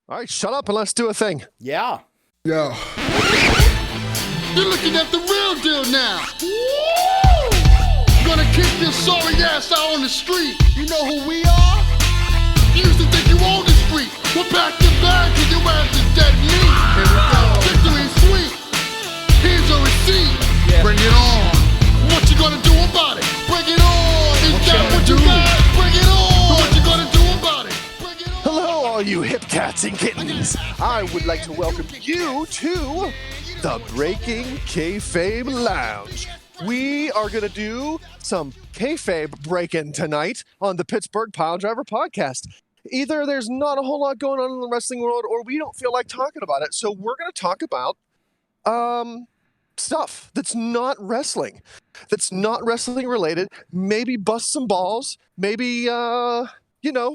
All right, shut up and let's do a thing. Yeah. Yo. You're looking at the real deal now. Gonna kick this sorry ass out on the street. You know who we are? You used to think you owned the street. Well, pack your bags and your ass is dead meat. Here we go. Victory sweet. Here's a receipt. Yeah. Bring it on. What you gonna do about it? Bring it on. Is that what you got? Bring it on. What you gonna do about it? Bring it on. Hello, all you hip cats and kittens. I would like to welcome you to the Breaking Kayfabe Lounge. We are going to do some kayfabe breaking tonight on the Pittsburgh Piledriver Podcast. Either there's not a whole lot going on in the wrestling world, or we don't feel like talking about it. So we're going to talk about stuff that's not wrestling related. Maybe bust some balls. Maybe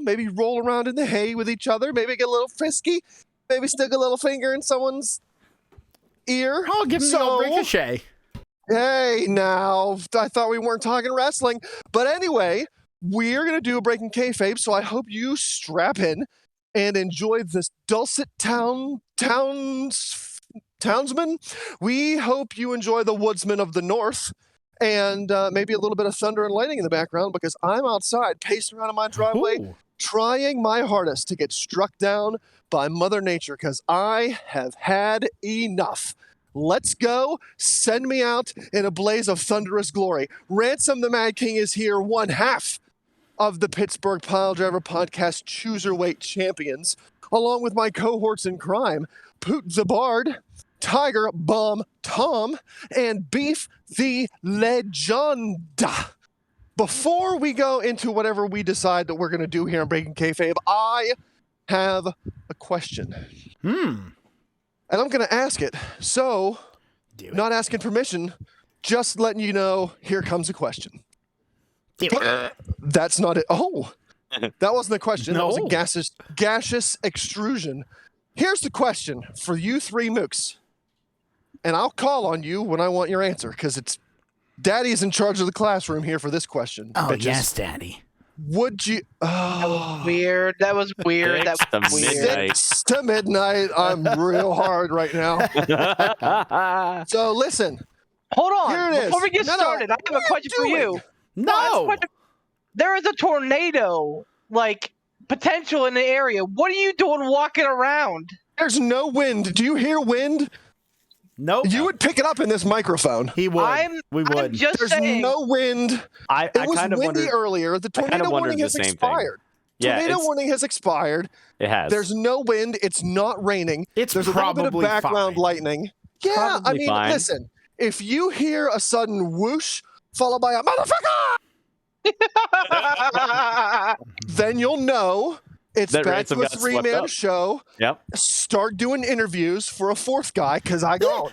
maybe roll around in the hay with each other. Maybe get a little frisky. Maybe stick a little finger in someone's ear. Oh, give me a ricochet. Hey, now, I thought we weren't talking wrestling. But anyway, we're going to do a Breaking Kayfabe, so I hope you strap in and enjoy this dulcet townsman. We hope you enjoy the woodsman of the north and maybe a little bit of thunder and lightning in the background, because I'm outside pacing around in my driveway, trying my hardest to get struck down by Mother Nature, because I have had enough. Let's go. Send me out in a blaze of thunderous glory. Ransom the Mad King is here, one half of the Pittsburgh Piledriver Podcast Chooserweight Champions, along with my cohorts in crime, Poot the Bard, Tiger Bomb Tom, and Beef the Legend. Before we go into whatever we decide that we're going to do here on Breaking Kayfabe, I have a question. And I'm going to ask it. So, not asking permission, just letting you know, here comes a question. That's not it. Oh, that wasn't a question. No. That was a gaseous extrusion. Here's the question for you three mooks. And I'll call on you when I want your answer, because it's Daddy's in charge of the classroom here for this question. Oh, bitches. yes, Daddy. Would you... That was weird. That was weird. That was weird. 6 to midnight. I'm real hard right now. So listen. Hold on. Here it is. Before we get started, I have a question for you. No. There is a tornado, potential in the area. What are you doing walking around? There's no wind. Do you hear wind? Nope. You would pick it up in this microphone. He would. We would. I'm just There's saying. no wind. I It was kind of windy wondered. earlier. The tornado warning has expired. Yeah, Tornado warning has expired. It has. There's no wind. It's not raining. It's There's a little bit of probably background fine. lightning. Yeah, Probably I mean, fine. listen. If you hear a sudden whoosh followed by a motherfucker, then you'll know it's That back Ransom to a got swept three-man up. show. Yep. Start doing interviews for a fourth guy, because I gone.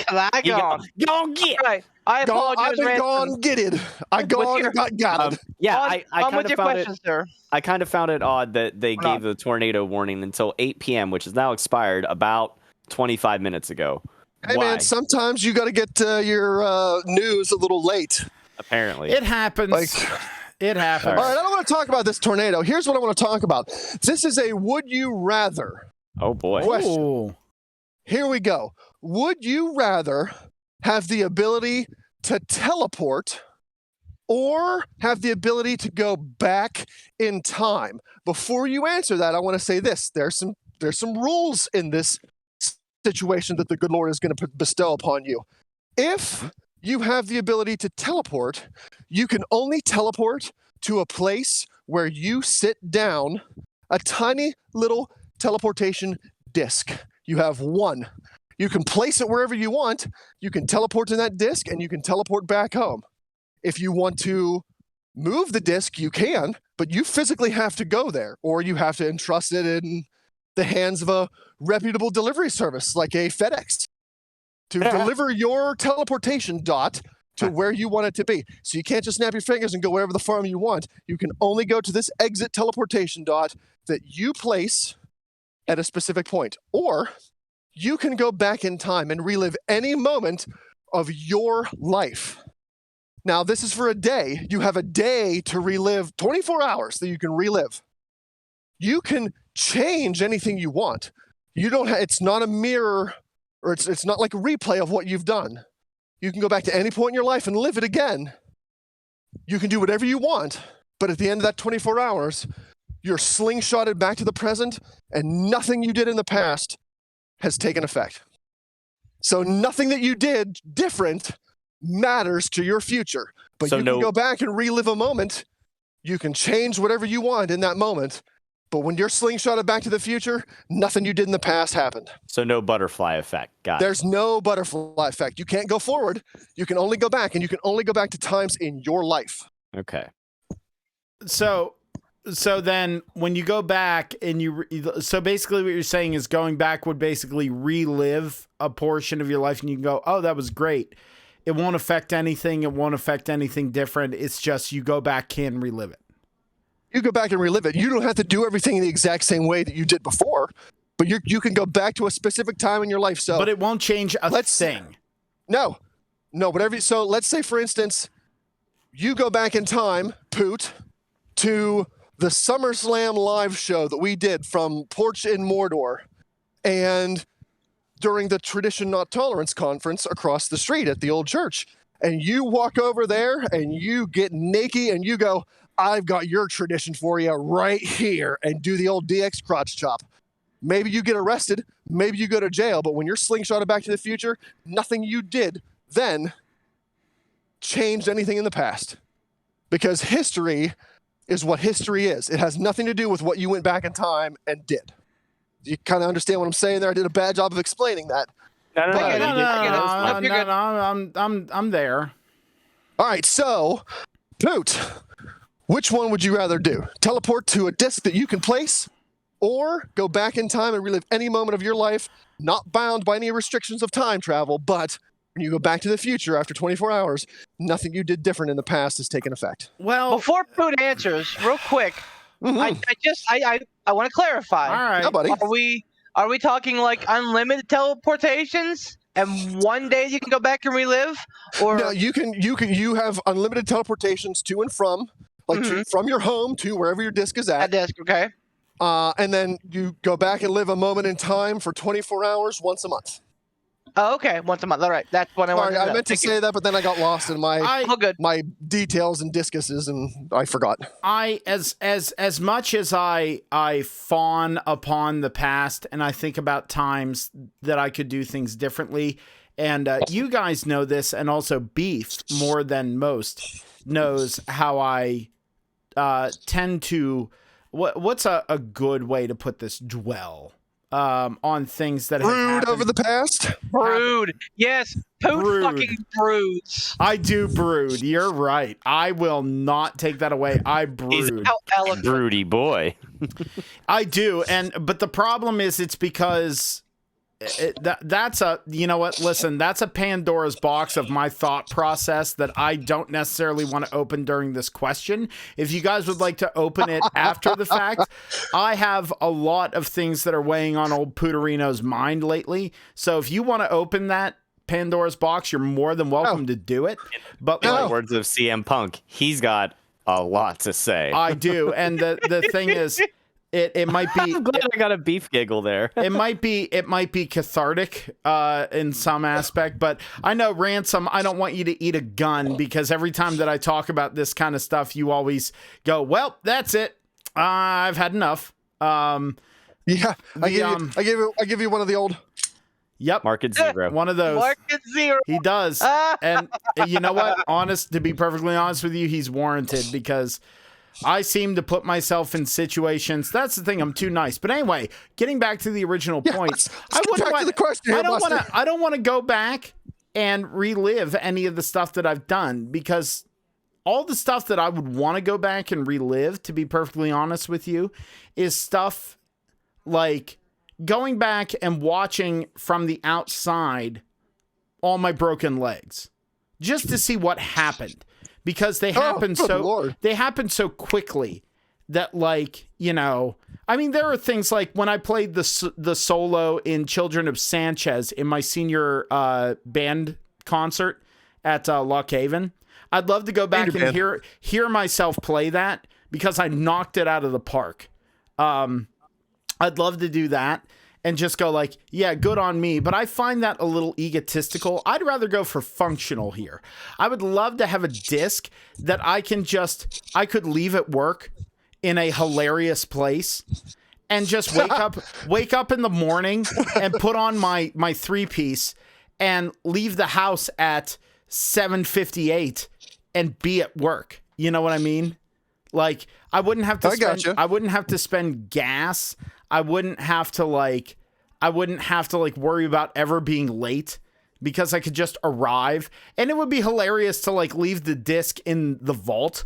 Gone. Go get. Right. I I've apologize, been Ransom. gone getted. I gone your- got it. Yeah, On I with kind your of found question, it. sir. I kind of found it odd that they We're not- gave the tornado warning until 8 p.m., which is now expired about 25 minutes ago. Hey Why? man, sometimes you got to get your news a little late. Apparently. It happens. It happens. All right, I don't want to talk about this tornado. Here's what I want to talk about. This is a would you rather Oh boy. question. Ooh. Here we go. Would you rather have the ability to teleport or have the ability to go back in time? Before you answer that, I want to say this. There's some rules in this situation that the good Lord is going to bestow upon you. If you have the ability to teleport, you can only teleport to a place where you sit down a tiny little teleportation disc. You have one. You can place it wherever you want. You can teleport to that disc and you can teleport back home. If you want to move the disc, you can, but you physically have to go there, or you have to entrust it in the hands of a reputable delivery service like a FedEx to deliver your teleportation dot to where you want it to be. So you can't just snap your fingers and go wherever the farm you want. You can only go to this exit teleportation dot that you place at a specific point. Or you can go back in time and relive any moment of your life. Now, this is for a day. You have a day to relive, 24 hours that you can relive. You can change anything you want. You don't. It's not a mirror, or it's not like a replay of what you've done. You can go back to any point in your life and live it again. You can do whatever you want, but at the end of that 24 hours, you're slingshotted back to the present, and nothing you did in the past has taken effect. So nothing that you did different matters to your future. But you can go back and relive a moment. You can change whatever you want in that moment. But when you're slingshotted back to the future, nothing you did in the past happened. So no butterfly effect. Got it. There's no butterfly effect. You can't go forward. You can only go back, and you can only go back to times in your life. Okay. So then when you go back and so basically what you're saying is going back would basically relive a portion of your life, and you can go, oh, that was great. It won't affect anything. It won't affect anything different. It's just you go back, can relive it. You go back and relive it. You don't have to do everything in the exact same way that you did before, but you can go back to a specific time in your life. So, but it won't change a thing. No, whatever. So let's say, for instance, you go back in time, Poot, to the SummerSlam live show that we did from Porch in Mordor, and during the Tradition Not Tolerance conference across the street at the old church, and you walk over there and you get naked and you go, I've got your tradition for you right here, and do the old DX crotch chop. Maybe you get arrested, maybe you go to jail, but when you're slingshotted back to the future, nothing you did then changed anything in the past. Because history is what history is. It has nothing to do with what you went back in time and did. You kind of understand what I'm saying there? I did a bad job of explaining that. I'm there. All right, so, Poot, which one would you rather do? Teleport to a disc that you can place, or go back in time and relive any moment of your life, not bound by any restrictions of time travel, but when you go back to the future after 24 hours, nothing you did different in the past has taken effect. Well, before Poot answers, real quick, I want to clarify. All right, yeah, buddy. Are we talking like unlimited teleportations, and one day you can go back and relive, or no? You have unlimited teleportations to and from, like from your home to wherever your disc is at. At disc, okay. And then you go back and live a moment in time for 24 hours once a month. Oh, okay, once a month. All right, that's what I wanted to know. I meant to say that, but then I got lost in my my details and discuses, and I forgot. As much as I fawn upon the past, and I think about times that I could do things differently, and you guys know this, and also Beef more than most knows how I tend to. What's a good way to put this? Dwell on things that have happened. Over the past. Brood. Yes, Poot fucking broods. I do brood. You're right. I will not take that away. I brood. How eloquent. Broody boy. I do, but the problem is it's because that's a, you know what, listen, that's a Pandora's box of my thought process that I don't necessarily want to open during this question. If you guys would like to open it after the fact, I have a lot of things that are weighing on old Pooterino's mind lately. So if you want to open that Pandora's box, you're more than welcome to do it. But in the words of CM Punk, he's got a lot to say. I do. And the thing is, It might be. I'm glad I got a beef giggle there. It might be cathartic in some aspect, but I know, Ransom, I don't want you to eat a gun, because every time that I talk about this kind of stuff, you always go, "Well, that's it. I've had enough." Yeah, I give you one of the old. Yep. Market zero. One of those. Market zero. He does. And you know what? To be perfectly honest with you, he's warranted, because I seem to put myself in situations. That's the thing. I'm too nice. But anyway, getting back to the original point, I don't want to go back and relive any of the stuff that I've done, because all the stuff that I would want to go back and relive, to be perfectly honest with you, is stuff like going back and watching from the outside all my broken legs, just to see what happened. Because they happen so quickly that, like, you know, I mean, there are things like when I played the solo in Children of Sanchez in my senior band concert at Lock Haven. I'd love to go back and hear myself play that, because I knocked it out of the park. I'd love to do that and just go like, yeah, good on me. But I find that a little egotistical. I'd rather go for functional here. I would love to have a disc that I could leave at work in a hilarious place and just wake up in the morning and put on my 3-piece and leave the house at 7:58 and be at work. You know what I mean? Like, I wouldn't have to spend gas. I wouldn't have to worry about ever being late because I could just arrive. And it would be hilarious to like leave the disc in the vault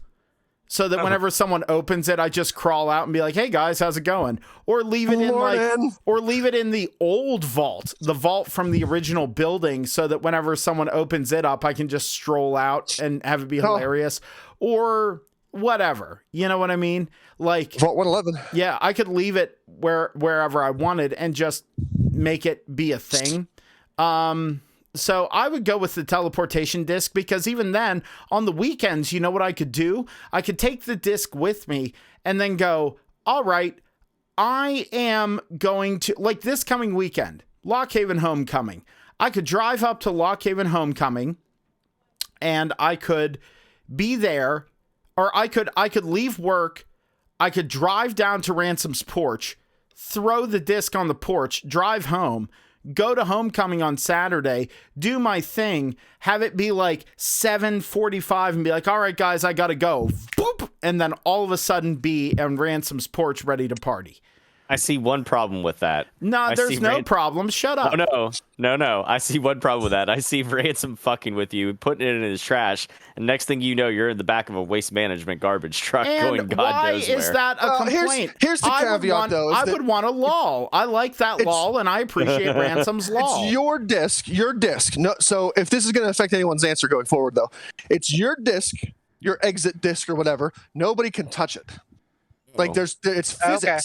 so that whenever someone opens it, I just crawl out and be like, "Hey guys, how's it going?" Or leave it in the old vault, the vault from the original building, so that whenever someone opens it up, I can just stroll out and have it be hilarious. Or whatever, you know what I mean? Like Vault 111. Yeah, I could leave it wherever I wanted and just make it be a thing. So I would go with the teleportation disc because even then, on the weekends, you know what I could do? I could take the disc with me and then go, all right, I am going to, like this coming weekend, Lock Haven Homecoming. I could drive up to Lock Haven Homecoming and I could be there, or I could leave work. I could drive down to Ransom's porch, throw the disc on the porch, drive home, go to homecoming on Saturday, do my thing, have it be like 7:45 and be like, all right, guys, I got to go. Boop. And then all of a sudden be on Ransom's porch ready to party. I see one problem with that. No, there's no problem. Shut up. Oh, no. I see one problem with that. I see Ransom fucking with you, putting it in his trash, and next thing you know, you're in the back of a waste management garbage truck going God knows where. Why is that a complaint? Here's the caveat, though. I would want a lull. I like that lull, and I appreciate Ransom's lull. It's your disc. No, so if this is going to affect anyone's answer going forward, though, it's your disc, your exit disc or whatever. Nobody can touch it. Like it's physics. Okay.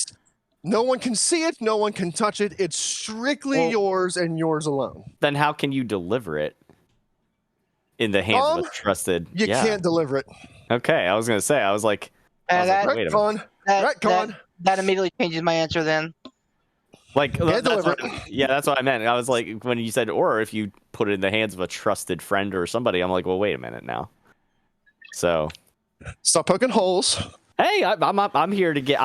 No one can see it. No one can touch it. It's strictly yours and yours alone. Then how can you deliver it in the hands of a trusted? You can't deliver it. Okay, I was gonna say. I was like, wait a minute. That immediately changes my answer. Then, like, that's what I meant. I was like, when you said, or if you put it in the hands of a trusted friend or somebody, I'm like, well, wait a minute now. So, stop poking holes. Hey, I'm here to get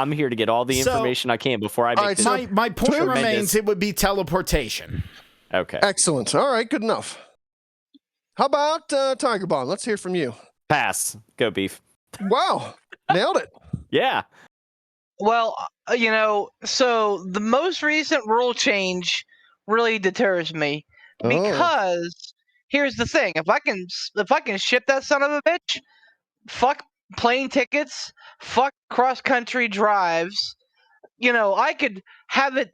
all the information I can before I make this. My point remains, it would be teleportation. Okay. Excellent. All right, good enough. How about Tiger Bomb? Let's hear from you. Pass. Go Beef. Wow. Nailed it. Yeah. Well, so the most recent rule change really deters me because here's the thing: if I can ship that son of a bitch, fuck plane tickets, fuck cross-country drives. I could have it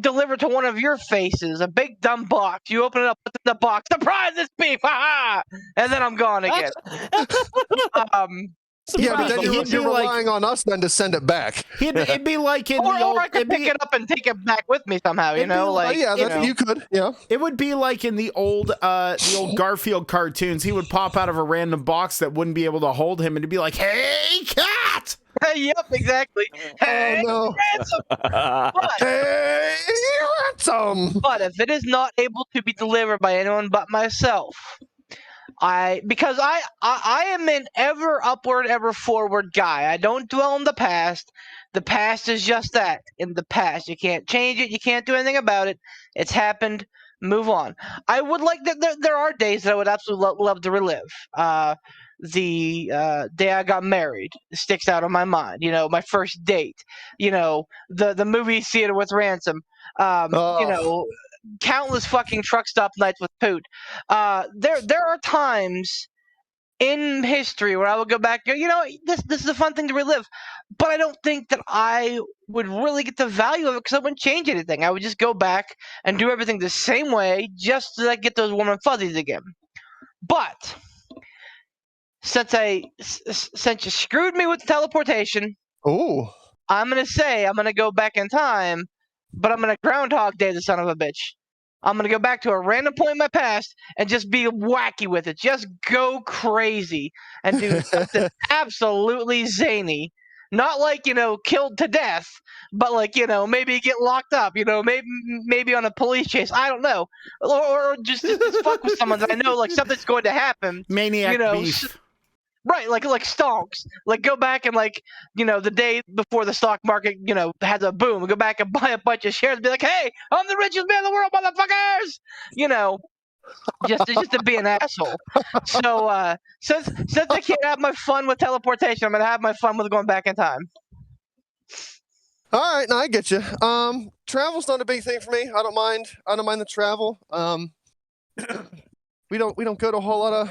delivered to one of your faces, a big dumb box. You open it up, what's in the box? Surprise, it's beef! Ha! And then I'm gone again. Yeah, but then you're relying on us then to send it back. It'd be like in or I could pick it up and take it back with me somehow. You could. Yeah, it would be like in the old Garfield cartoons. He would pop out of a random box that wouldn't be able to hold him, and it'd be like, "Hey, cat!" Yep, exactly. Hey, no. Ransom. Hey, Ransom. But if it is not able to be delivered by anyone but myself, because I am an ever upward, ever forward guy. I don't dwell on the past. The past is just that. In the past, you can't change it. You can't do anything about it. It's happened. Move on. I would like that. There are days that I would absolutely love to relive. The day I got married sticks out on my mind. My first date. The movie theater with Ransom. Countless fucking truck stop nights with Poot. There are times in history where I would go back. This is a fun thing to relive, but I don't think that I would really get the value of it because I wouldn't change anything. I would just go back and do everything the same way just so that I get those warm and fuzzies again. But since you screwed me with the teleportation, I'm gonna go back in time. But I'm going to Groundhog Day the son of a bitch. I'm going to go back to a random point in my past and just be wacky with it. Just go crazy and do something absolutely zany Not like, killed to death, but like, maybe get locked up, maybe on a police chase. I don't know. Or just fuck with someone that I know like something's going to happen. Maniac beef. Right, like stonks. Like go back and like, the day before the stock market, has a boom, go back and buy a bunch of shares and be like, hey, I'm the richest man in the world, motherfuckers! Just to be an asshole. So since I can't have my fun with teleportation, I'm gonna have my fun with going back in time. All right, now I get you. Travel's not a big thing for me. I don't mind the travel. We don't go to a whole lot of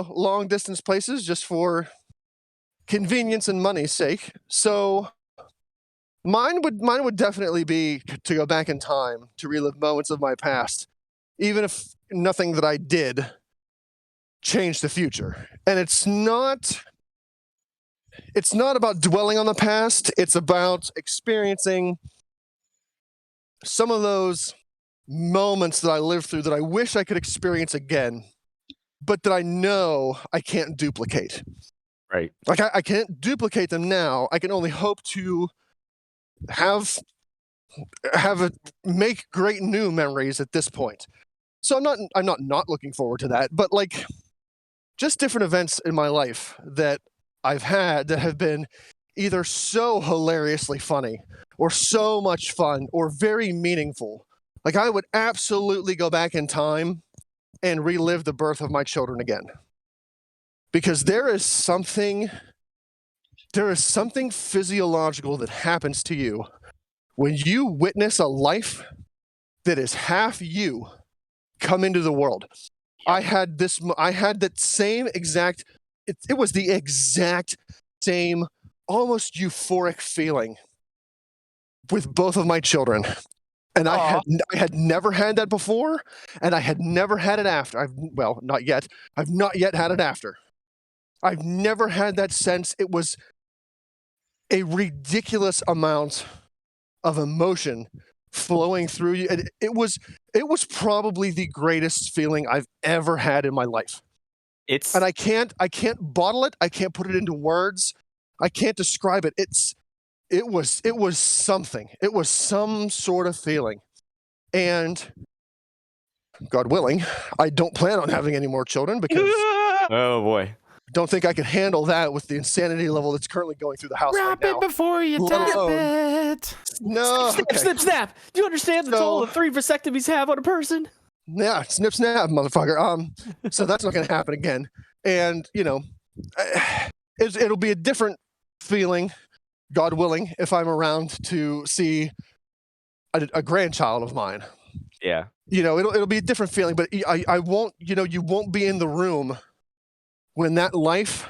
long distance places just for convenience and money's sake. So mine would definitely be to go back in time to relive moments of my past, even if nothing that I did changed the future. And it's not about dwelling on the past. It's about experiencing some of those moments that I lived through that I wish I could experience again, but that I know I can't duplicate. Right. Like I can't duplicate them now. I can only hope to make great new memories at this point. So I'm not looking forward to that, but like just different events in my life that I've had that have been either so hilariously funny or so much fun or very meaningful. Like I would absolutely go back in time and relive the birth of my children again. Because there is something physiological that happens to you when you witness a life that is half you come into the world. I had that same exact, it was the exact same, almost euphoric feeling with both of my children. And I had never had that before, and I had never had it after. Not yet. I've not yet had it after. I've never had that sense. It was a ridiculous amount of emotion flowing through you. And it was probably the greatest feeling I've ever had in my life. And I can't bottle it. I can't put it into words. I can't describe it. It was something. It was some sort of feeling. And God willing, I don't plan on having any more children because oh boy, don't think I could handle that with the insanity level that's currently going through the house Wrap right now. it before you tap it. No. Snap. Do you understand the toll of 3 vasectomies have on a person? Yeah, snip, snap, motherfucker. So that's not going to happen again. And, it'll be a different feeling, God willing, if I'm around to see a grandchild of mine. Yeah. It'll be a different feeling, but I won't, you won't be in the room when that life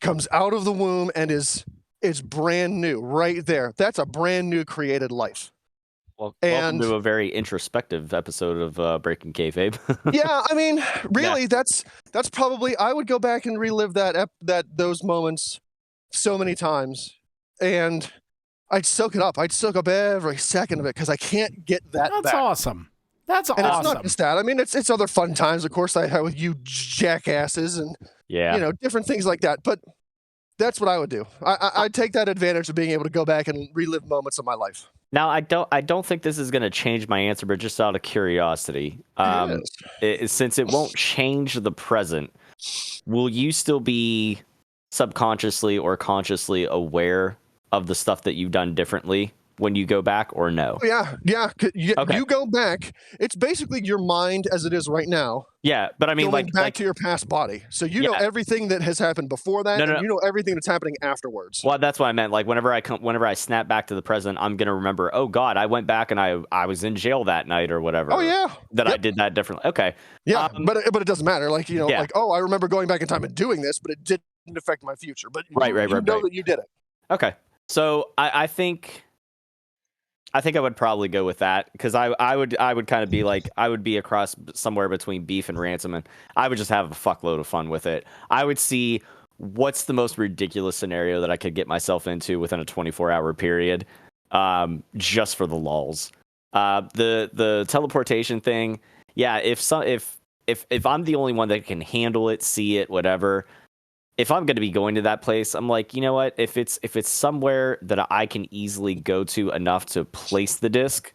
comes out of the womb and is brand new right there. That's a brand new created life. Well, welcome to a very introspective episode of Breaking Kayfabe. Yeah, I mean, really, that's probably, I would go back and relive those moments so many times, and I'd soak it up. I'd soak up every second of it because I can't get that back. That's awesome. That's and awesome. It's not just that. I mean, it's other fun times, of course, I had with you jackasses and different things like that. But that's what I would do. I'd take that advantage of being able to go back and relive moments of my life. Now, I don't think this is going to change my answer, but just out of curiosity, since it won't change the present, will you still be subconsciously or consciously aware of the stuff that you've done differently when you go back, or no? Yeah. You go back. It's basically your mind as it is right now. Yeah, but I mean, going back to your past body. So you know everything that has happened before that, and you know everything that's happening afterwards. Well, that's what I meant. Like whenever I snap back to the present, I'm gonna remember. Oh God, I went back and I was in jail that night or whatever. Oh yeah, I did that differently. Okay. Yeah, but it doesn't matter. Like like I remember going back in time and doing this, but it didn't affect my future. But you know that you did it. Okay, so I think I would probably go with that because I would kind of be like, I would be across somewhere between Beef and Ransom, and I would just have a fuckload of fun with it. I would see what's the most ridiculous scenario that I could get myself into within a 24-hour period, just for the lulz. The teleportation thing, yeah. If I'm the only one that can handle it, see it, whatever, if I'm going to be going to that place, I'm like, you know what? If it's somewhere that I can easily go to enough to place the disc,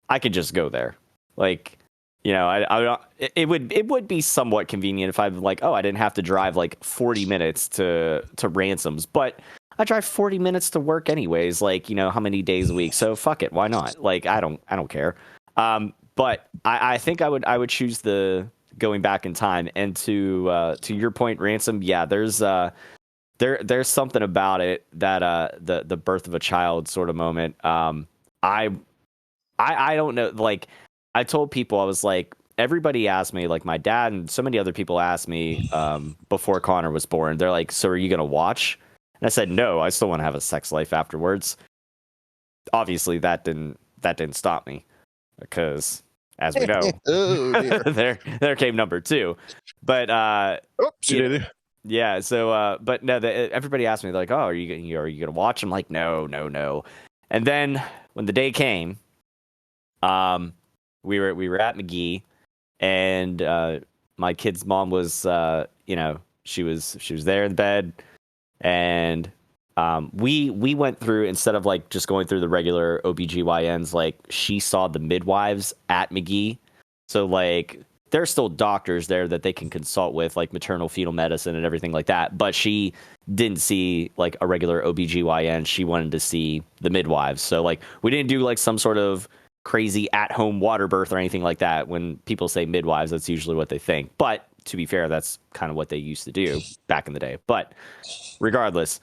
I could just go there. Like, you know, it would be somewhat convenient if I'm like, oh, I didn't have to drive like 40 minutes to Ransoms, but I drive 40 minutes to work anyways. Like, you know, how many days a week? So fuck it, why not? Like, I don't care. But I think I would choose the going back in time. And to your point, Ransom, yeah, there's something about it that the birth of a child sort of moment. I don't know, like. I told people, I was like, everybody asked me, like my dad and so many other people asked me before Connor was born. They're like, so are you going to watch? And I said, no, I still want to have a sex life afterwards. Obviously, that didn't stop me because, as we know, there came number 2. But yeah. So, but no, everybody asked me like, oh, are you going to watch? I'm like, no. And then when the day came, we were at McGee, and my kid's mom was, you know, she was there in bed, and we went through, instead of like just going through the regular OBGYNs, like she saw the midwives at McGee, so like there's still doctors there that they can consult with, like maternal fetal medicine and everything like that, but she didn't see like a regular OBGYN. She wanted to see the midwives, so like we didn't do like some sort of crazy at-home water birth or anything like that. When people say midwives, that's usually what they think. But to be fair, that's kind of what they used to do back in the day. But regardless,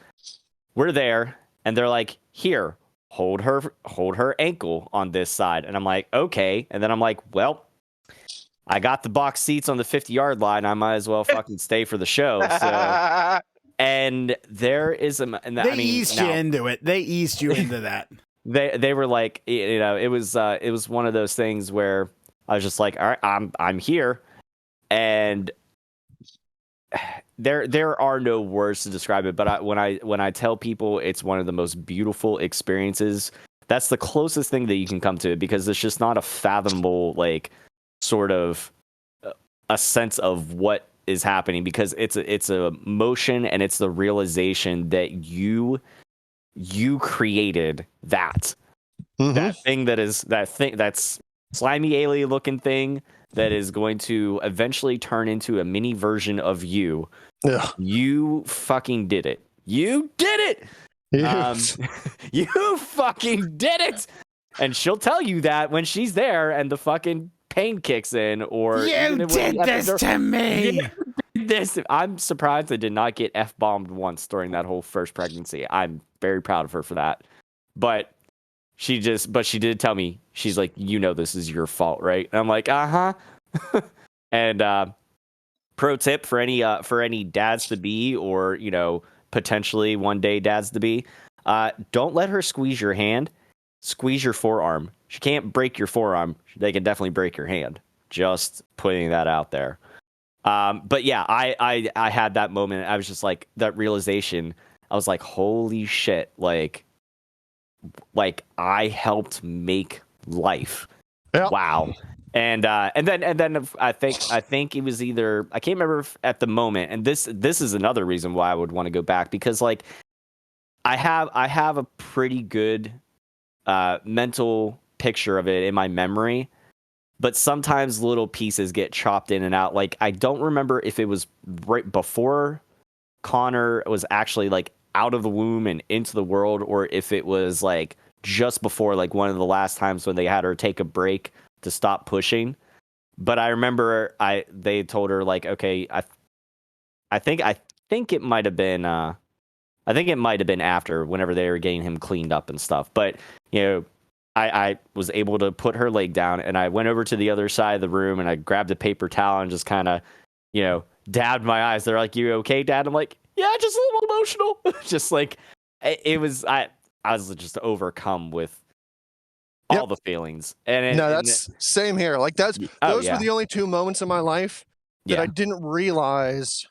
we're there, and they're like, here, hold her ankle on this side. And I'm like, okay. And then I'm like, well, I got the box seats on the 50-yard line. I might as well fucking stay for the show. So, and there is they eased you into it. They eased you into that. They were like, you know, it was one of those things where I was just like, all right, I'm here, and there are no words to describe it. But when I tell people it's one of the most beautiful experiences, that's the closest thing that you can come to it, because it's just not a fathomable, like, sort of a sense of what is happening, because it's a motion, and it's the realization that you created that thing that's slimy alien looking thing that is going to eventually turn into a mini version of you. Yeah. You fucking did it. You did it. Yes. You fucking did it. And she'll tell you that when she's there and the fucking pain kicks in, or you did this to me. I'm surprised I did not get F-bombed once during that whole first pregnancy. I'm very proud of her for that. But she did tell me, she's like, you know, this is your fault, right? And I'm like, uh-huh. And pro tip for any dads to be, or, you know, potentially one day dads to be, don't let her squeeze your hand. Squeeze your forearm. She can't break your forearm. They can definitely break your hand. Just putting that out there. But yeah, I had that moment. I was just like, that realization. I was like, holy shit! Like I helped make life. Yep. Wow. And then I think it was either, I can't remember at the moment. And this is another reason why I would want to go back, because like I have a pretty good mental picture of it in my memory. But sometimes little pieces get chopped in and out. Like, I don't remember if it was right before Connor was actually, like, out of the womb and into the world, or if it was, like, just before, like, one of the last times when they had her take a break to stop pushing. But I remember they told her, like, okay, I think it might have been after, whenever they were getting him cleaned up and stuff. But, you know, I was able to put her leg down, and I went over to the other side of the room, and I grabbed a paper towel and just kind of, you know, dabbed my eyes. They're like, "You okay, Dad?" I'm like, "Yeah, just a little emotional." Just like it was, I was just overcome with all the feelings. And that's same here. Like those were the only 2 moments in my life that I didn't realize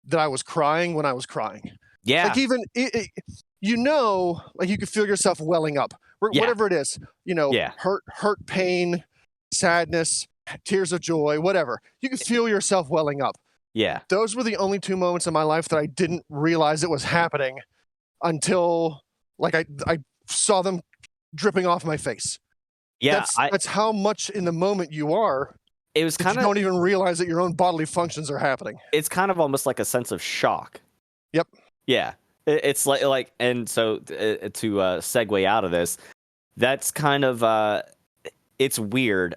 that I was crying when I was crying. Yeah, like even you know, like you could feel yourself welling up. Whatever it is, you know, hurt, pain, sadness, tears of joy, whatever. You can feel yourself welling up. Yeah. Those were the only 2 moments in my life that I didn't realize it was happening until like I saw them dripping off my face. Yeah. That's how much in the moment you are. It was You kind of, don't even realize that your own bodily functions are happening. it's kind of almost like a sense of shock. Yep. Yeah. It's like, and so to segue out of this, that's kind of, it's weird.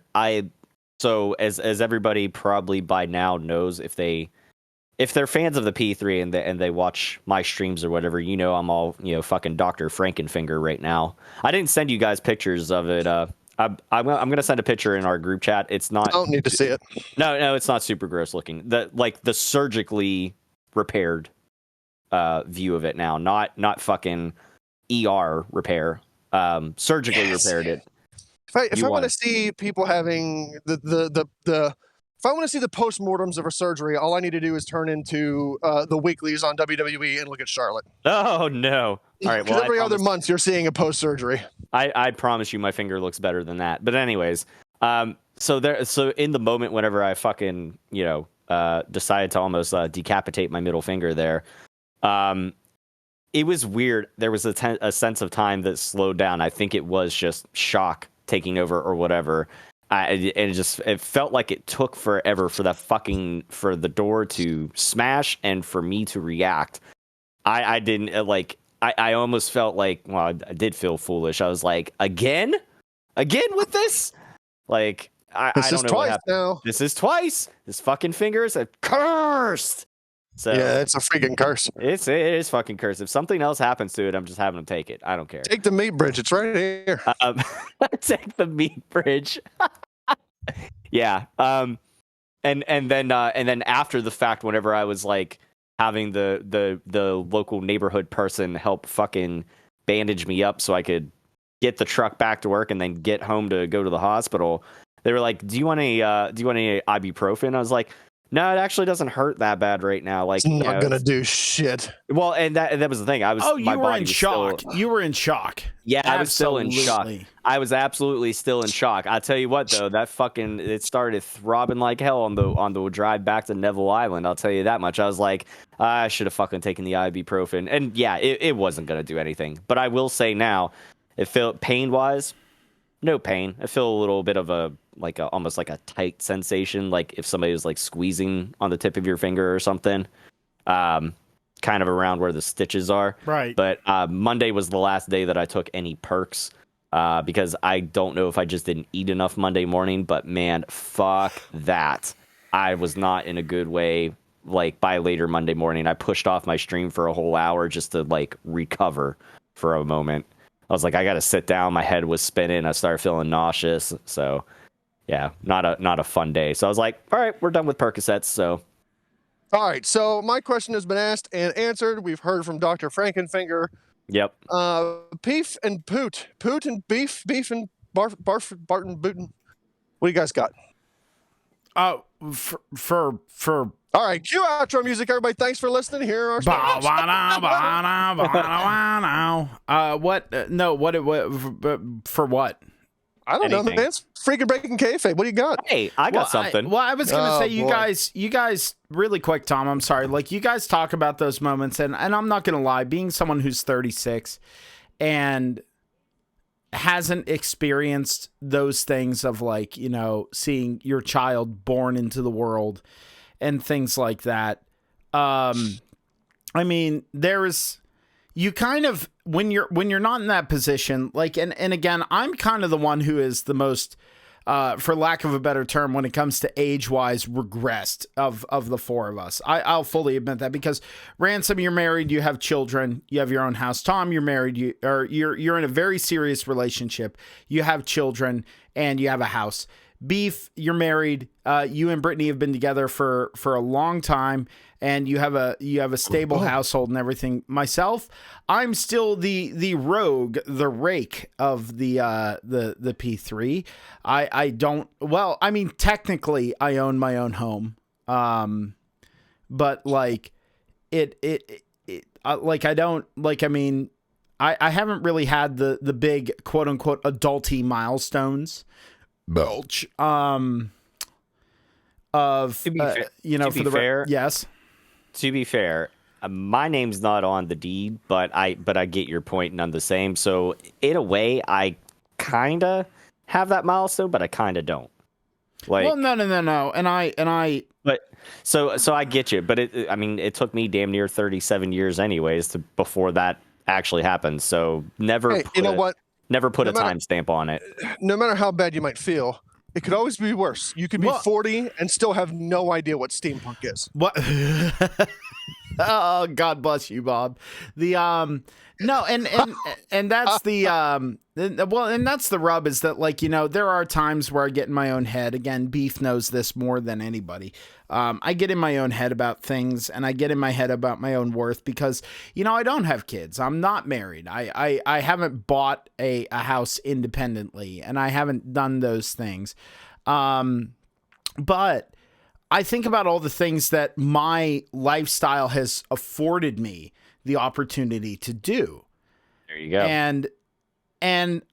So as everybody probably by now knows, if they're fans of the P3 and they watch my streams or whatever, I'm all, fucking Dr. Frankenfinger right now. I didn't send you guys pictures of it. I'm going to send a picture in our group chat. It's not. I don't need to see it. No, it's not super gross looking. The surgically repaired view of it now, not fucking ER repair. Surgically repaired it. If I want to see people having if I want to see the postmortems of a surgery, all I need to do is turn into the weeklies on WWE and look at Charlotte. Oh no! All right, well, every other month you're seeing a post surgery. I promise you, my finger looks better than that. But anyways, so in the moment, whenever I fucking decided to almost decapitate my middle finger there, it was weird. There was a sense of time that slowed down. I think it was just shock taking over or whatever. It felt like it took forever for the door to smash and for me to react. I didn't I almost felt like, well, I did feel foolish. I was like, again with this? Like, I don't know what happened. Now. This is twice. This fucking finger is cursed. So yeah, it's a freaking curse. It is fucking cursed. If something else happens to it, I'm just having them take it. I don't care. Take the meat bridge. It's right here. Take the meat bridge. Yeah. And then after the fact, whenever I was like having the local neighborhood person help fucking bandage me up so I could get the truck back to work and then get home to go to the hospital, they were like, "Do you want any ibuprofen?" I was like, "No, it actually doesn't hurt that bad right now." Like, it's not gonna do shit. Well, and that was the thing. You were in shock. You were in shock. Yeah, absolutely. I was still in shock. I was absolutely still in shock. I tell you what, though, it started throbbing like hell on the drive back to Neville Island. I'll tell you that much. I was like, I should have fucking taken the ibuprofen, and yeah, it wasn't gonna do anything. But I will say now, it felt pain-wise, no pain. I feel a little bit of almost like a tight sensation, like if somebody was like squeezing on the tip of your finger or something, kind of around where the stitches are. Right. But Monday was the last day that I took any perks, because I don't know if I just didn't eat enough Monday morning, but man, fuck that. I was not in a good way. Like by later Monday morning, I pushed off my stream for a whole hour just to like recover for a moment. I was like, I got to sit down. My head was spinning. I started feeling nauseous. So yeah, not a fun day. So I was like, all right, we're done with Percocets. So, all right. So my question has been asked and answered. We've heard from Dr. Frankenfinger. Yep. Beef and Poot and beef and Barton Bootin. What do you guys got? For all right, cue outro music, everybody. Thanks for listening. Here are our for what? I don't know, man. It's freaking breaking kayfabe. What do you got? Hey, I got something. I was gonna say, you guys, really quick, Tom. I'm sorry. Like, you guys talk about those moments, and I'm not gonna lie. Being someone who's 36 and hasn't experienced those things of like, seeing your child born into the world and things like that. I mean, you kind of, when you're not in that position, like, and again, I'm kind of the one who is the most, for lack of a better term, when it comes to age-wise, regressed of the four of us. I'll fully admit that, because Ransom, you're married, you have children, you have your own house. Tom, you're married, you're in a very serious relationship, you have children, and you have a house. Beef, you're married. You and Brittany have been together for a long time, and you have a stable household and everything. Myself, I'm still the rogue, the rake of the P3. I don't. Well, I mean, technically, I own my own home. But like like I don't like. I mean, I haven't really had the big quote unquote adulty milestones. Belch. of To be for the fair, yes. To be fair, my name's not on the deed, but I get your point, and I'm the same. So in a way, I kind of have that milestone, but I kind of don't. Like, Well, no, and I. But so I get you, but it took me damn near 37 years anyways before that actually happened. So never Hey, you know what? Never put No a matter- timestamp on it. No matter how bad you might feel, it could always be worse. You could be Well- 40 and still have no idea what steampunk is. What? Oh, God bless you, Bob. The no, and that's the well, and that's the rub is that, like, there are times where I get in my own head. Again, Beef knows this more than anybody. I get in my own head about things, and I get in my head about my own worth because, I don't have kids. I'm not married. I haven't bought a house independently, and I haven't done those things. But I think about all the things that my lifestyle has afforded me the opportunity to do. There you go. And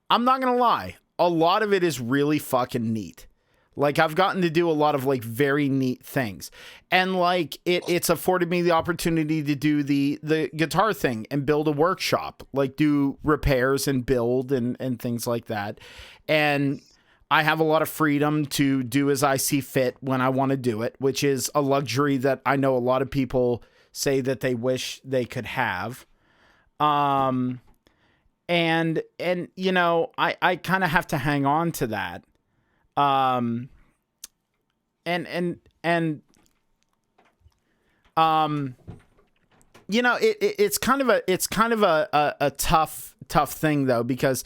I'm not going to lie, a lot of it is really fucking neat. Like, I've gotten to do a lot of, like, very neat things. And, like, it's afforded me the opportunity to do the guitar thing and build a workshop, like do repairs and build and things like that. And I have a lot of freedom to do as I see fit when I want to do it, which is a luxury that I know a lot of people say that they wish they could have. And I kind of have to hang on to that. It's kind of a tough thing though, because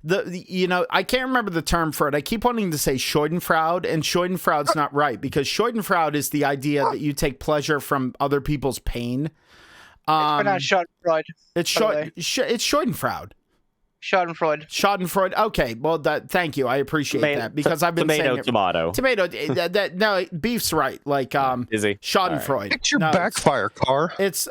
I can't remember the term for it. I keep wanting to say Schadenfreude, and Schadenfreude's not right, because Schadenfreude is the idea that you take pleasure from other people's pain. It's pronounced Schadenfreude. It's Schadenfreude. Schadenfreude. Okay, well, thank you. I appreciate that, because I've been saying tomato. No, Beef's right. Like, is he? Schadenfreude. Right. Fix your backfire car. It's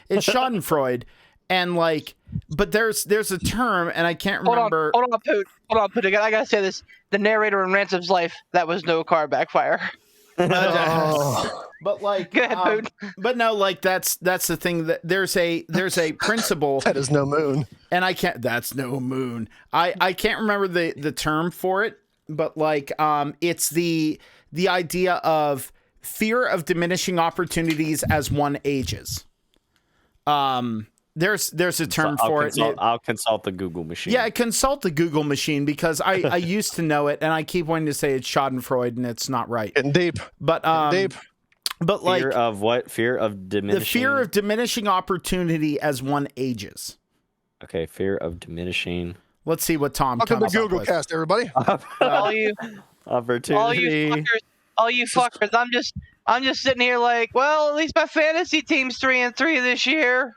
Schadenfreude, and like, but there's a term, and I can't remember. Hold on, Poot. I gotta say this. The narrator in Ransom's life, that was no car backfire. But like, Go ahead, Poot. But no, like that's the thing, that there's a principle. That is no moon. And that's no moon. I can't remember the term for it, but like, it's the idea of fear of diminishing opportunities as one ages. There's a term for it. I'll consult the Google machine. Yeah, consult the Google machine, because I used to know it, and I keep wanting to say it's Schadenfreude, and it's not right. Getting deep. But But like, fear of what? Fear of diminishing. The fear of diminishing opportunity as one ages. Okay, fear of diminishing. Let's see what Tom Welcome to comes up Google with. Cast, everybody. Opportunity. all you fuckers. I'm just sitting here like, well, at least my fantasy team's 3-3 this year.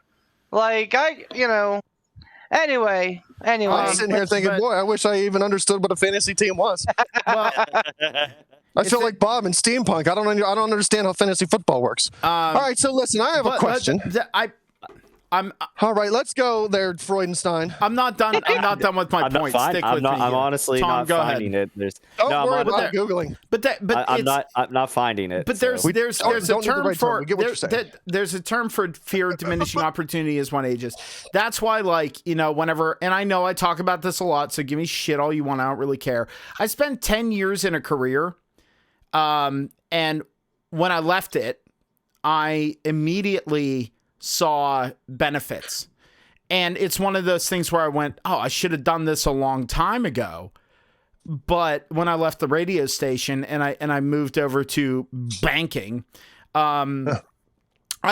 Like, Anyway. I'm sitting here thinking, boy, I wish I even understood what a fantasy team was. Well, I feel like Bob in steampunk. I don't understand how fantasy football works. All right, so listen, I have a question. All right, let's go there, Freudenstein. I'm not done. I'm not done with my point. Stick with me. I'm honestly Tom, not go finding ahead. it. Don't worry about Googling. I'm not finding it. But there's a term for we get what you're saying. There's a term for fear of diminishing opportunity as one ages. That's why, like, whenever, and I know I talk about this a lot, so give me shit all you want. I don't really care. I spent 10 years in a career, and when I left it, I immediately saw benefits. And it's one of those things where I went, oh, I should have done this a long time ago. But when I left the radio station and I moved over to banking, I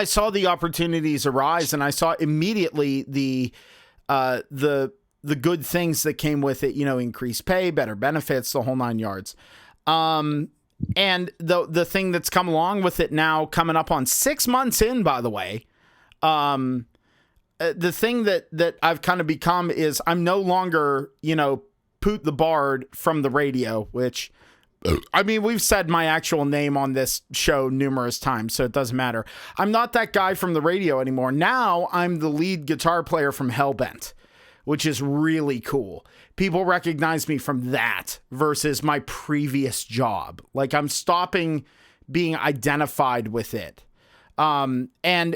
saw the opportunities arise, and I saw immediately the good things that came with it, increased pay, better benefits, the whole 9 yards. And the thing that's come along with it now, coming up on 6 months in, by the way, the thing that I've kind of become is I'm no longer, Poot the Bard from the radio, which, I mean, we've said my actual name on this show numerous times, so it doesn't matter. I'm not that guy from the radio anymore. Now I'm the lead guitar player from Hellbent, which is really cool. People recognize me from that versus my previous job. Like, I'm stopping being identified with it. And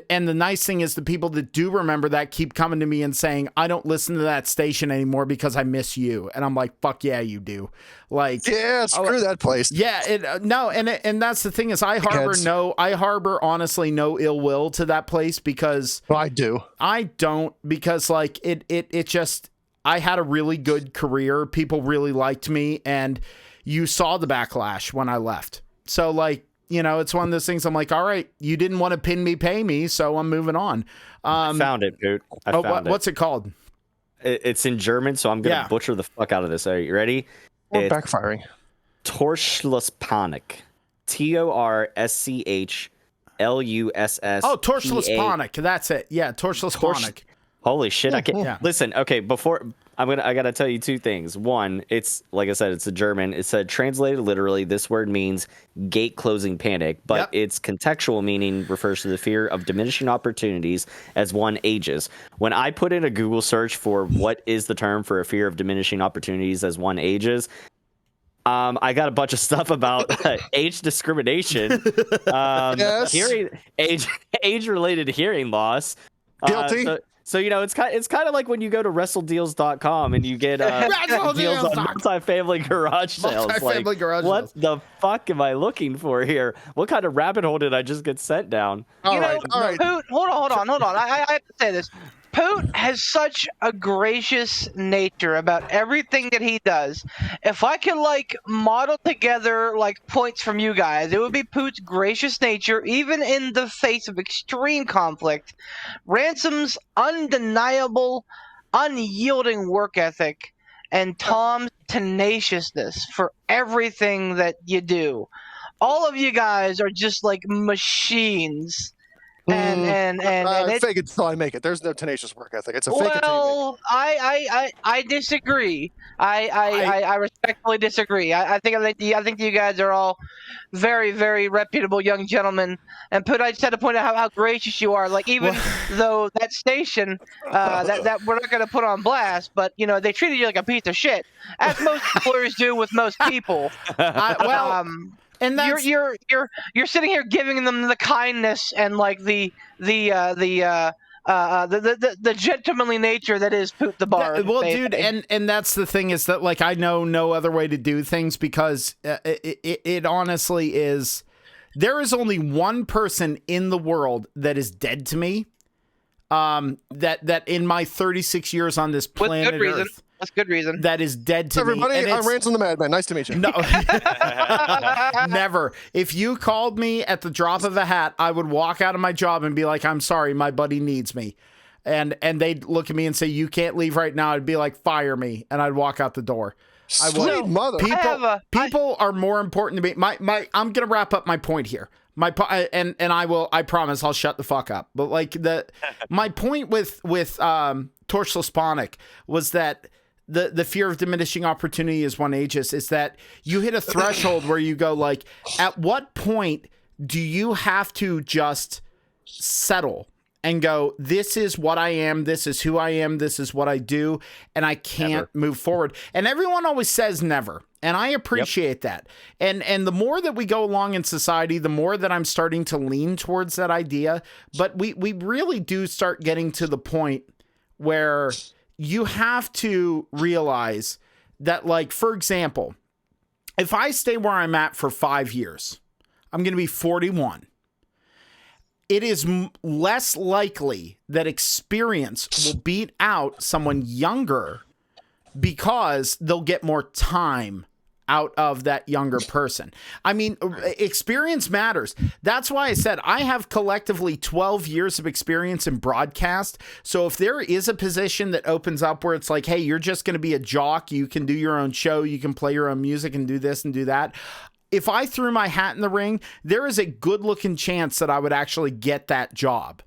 the nice thing is the people that do remember that keep coming to me and saying, I don't listen to that station anymore because I miss you. And I'm like, fuck yeah, you do. Like, Yeah, screw that place. yeah, and that's the thing is I harbor honestly no ill will to that place because Well, I do. I don't, because like it just, I had a really good career. People really liked me, and you saw the backlash when I left. So like, you know, it's one of those things I'm like, all right, you didn't want to pay me, so I'm moving on. I found it, Poot. I found it. What's it called? It's in German, so I'm going to butcher the fuck out of this. Are you ready? Or backfiring. Torschlusspanik. Torschluss. Oh, Torschlusspanik. That's it. Yeah, Torschlusspanik. Holy shit! I can't. Yeah. Listen, okay. Before I gotta tell you two things. One, it's like I said, it's a German. It said translated literally. This word means gate closing panic, but its contextual meaning refers to the fear of diminishing opportunities as one ages. When I put in a Google search for what is the term for a fear of diminishing opportunities as one ages, I got a bunch of stuff about age discrimination, age related hearing loss. Guilty. So you know, it's kind of like when you go to WrestleDeals.com and you get deals on multifamily garage sales. Multifamily garage what sales. the fuck am I looking for here? What kind of rabbit hole did I just get sent down? All right. Poot, hold on. I have to say this. Poot has such a gracious nature about everything that he does. If I could like model together like points from you guys, it would be Poot's gracious nature, even in the face of extreme conflict. Ransom's undeniable, unyielding work ethic, and Tom's tenaciousness for everything that you do. All of you guys are just like machines. And fake it till I make it. There's no tenacious work ethic. It's a fake it till you make it. I disagree. I respectfully disagree. I think you guys are all very, very reputable young gentlemen. And Poot, I just had to point out how gracious you are. Like, even though that station that we're not going to put on blast, but you know, they treated you like a piece of shit, as most employers do with most people. And that's, you're sitting here giving them the kindness and like the gentlemanly nature that is Poot the Bar. Well, dude, and that's the thing is that like I know no other way to do things because it honestly is. There is only one person in the world that is dead to me. That in my 36 years on this planet Earth. That's good reason. That is dead to Everybody, me. I'm Ransom the Madman. Nice to meet you. No, never. If you called me at the drop of a hat, I would walk out of my job and be like, "I'm sorry, my buddy needs me," and they'd look at me and say, "You can't leave right now." I'd be like, "Fire me," and I'd walk out the door. Sweet mother. People are more important to me. I'm gonna wrap up my point here. I promise I'll shut the fuck up. But like my point with Torschlusspanik was that the fear of diminishing opportunity as one ages is that you hit a threshold where you go like, at what point do you have to just settle and go, this is what I am, this is who I am, this is what I do, and I can't move forward. And everyone always says never. And I appreciate that. And the more that we go along in society, the more that I'm starting to lean towards that idea. But we really do start getting to the point where you have to realize that, like, for example, if I stay where I'm at for 5 years, I'm going to be 41. It is less likely that experience will beat out someone younger because they'll get more time out of that younger person. I mean, experience matters. That's why I said I have collectively 12 years of experience in broadcast. So if there is a position that opens up where it's like, hey, you're just going to be a jock, you can do your own show, you can play your own music and do this and do that. If I threw my hat in the ring, there is a good looking chance that I would actually get that job.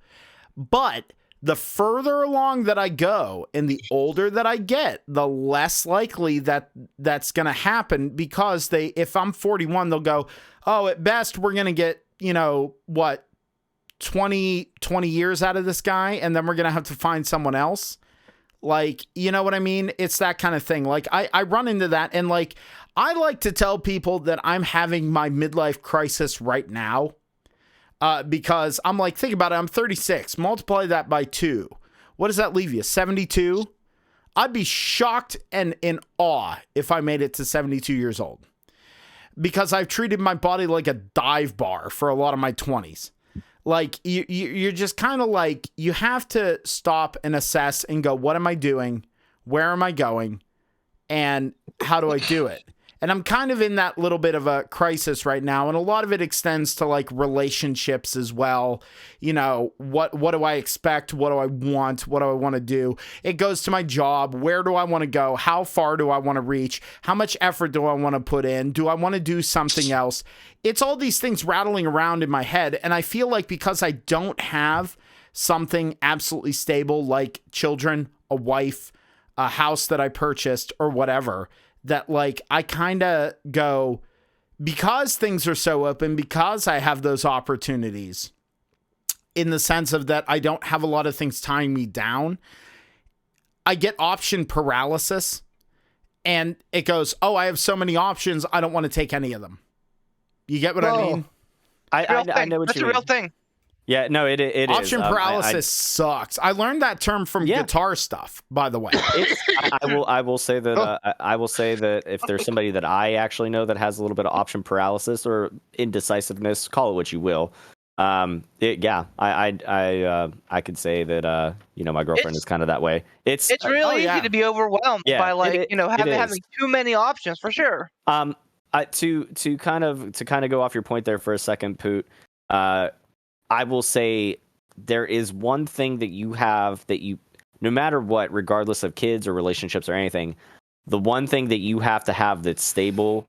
But the further along that I go and the older that I get, the less likely that that's going to happen, because if I'm 41, they'll go, oh, at best we're going to get, 20 years out of this guy, and then we're going to have to find someone else. Like, you know what I mean? It's that kind of thing. Like, I run into that, and like, I like to tell people that I'm having my midlife crisis right now, because I'm like, think about it. I'm 36. Multiply that by 2. What does that leave you? 72? I'd be shocked and in awe if I made it to 72 years old, because I've treated my body like a dive bar for a lot of my 20s. Like, you're just kind of like, you have to stop and assess and go, what am I doing? Where am I going? And how do I do it? And I'm kind of in that little bit of a crisis right now. And a lot of it extends to like relationships as well. You know, what do I expect? What do I want? What do I want to do? It goes to my job. Where do I want to go? How far do I want to reach? How much effort do I want to put in? Do I want to do something else? It's all these things rattling around in my head. And I feel like because I don't have something absolutely stable like children, a wife, a house that I purchased or whatever, that like I kind of go, because things are so open, because I have those opportunities, in the sense of that I don't have a lot of things tying me down, I get option paralysis, and it goes, oh, I have so many options, I don't want to take any of them. You get what I mean? I know what That's you mean. a real thing. Yeah, no, it is. Option paralysis sucks. I learned that term from guitar stuff, by the way. I will say that I will say that if there's somebody that I actually know that has a little bit of option paralysis or indecisiveness, call it what you will. I could say that my girlfriend is kind of that way. It's really easy to be overwhelmed by having too many options, for sure. To kind of go off your point there for a second, Poot. I will say there is one thing that you have that you, no matter what, regardless of kids or relationships or anything, the one thing that you have to have that's stable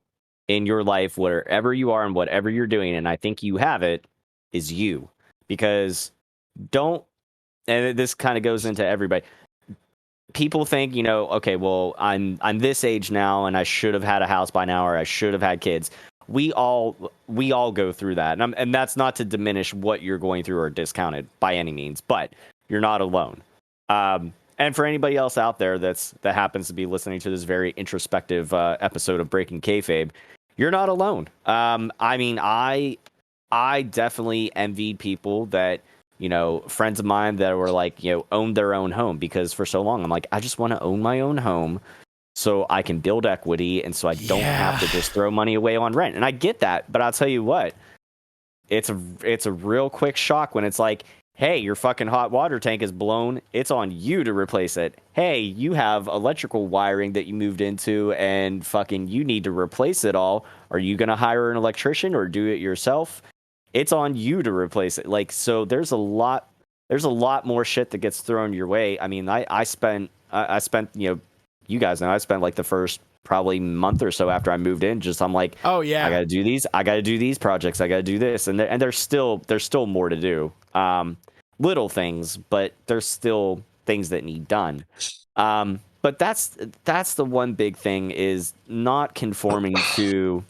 in your life, wherever you are and whatever you're doing, and I think you have it, is you. Because and this kind of goes into everybody. People think, okay, well, I'm this age now and I should have had a house by now, or I should have had kids. We all go through that, and that's not to diminish what you're going through or discount it by any means, but you're not alone. And for anybody else out there that happens to be listening to this very introspective episode of Breaking Kayfabe, you're not alone. I mean, I definitely envied people that, friends of mine that were like, owned their own home, because for so long I'm like, I just want to own my own home, so I can build equity, and so I don't have to just throw money away on rent. And I get that, but I'll tell you what, it's a real quick shock when it's like, hey, your fucking hot water tank is blown. It's on you to replace it. Hey, you have electrical wiring that you moved into, and fucking you need to replace it all. Are you going to hire an electrician or do it yourself? It's on you to replace it. Like, so there's a lot more shit that gets thrown your way. I mean, I spent, you guys know, I spent like the first probably month or so after I moved in, I'm like, oh yeah, I got to do these projects, I got to do this, and there's still more to do. Little things, but there's still things that need done. But that's the one big thing, is not conforming to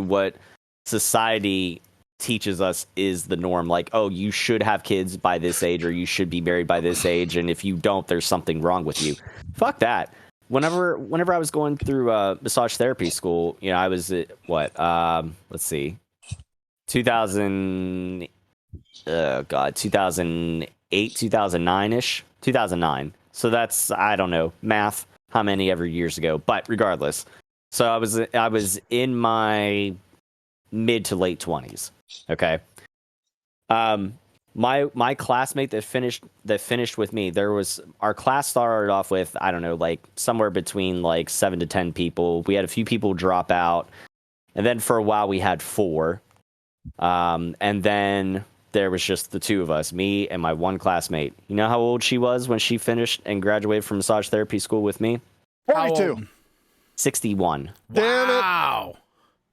what society teaches us is the norm. Like, oh, you should have kids by this age, or you should be married by this age, and if you don't, there's something wrong with you. Fuck that. Whenever I was going through massage therapy school, I was at 2008, 2009-ish, 2009. So that's, I don't know, math, how many ever years ago, but regardless. So I was in my mid to late 20s. Okay. My classmate that finished with me, our class started off with, I don't know, like somewhere between like 7 to 10 people. We had a few people drop out, and then for a while we had 4. And then there was just the 2 of us, me and my one classmate. You know how old she was when she finished and graduated from massage therapy school with me? 42. 61. Wow.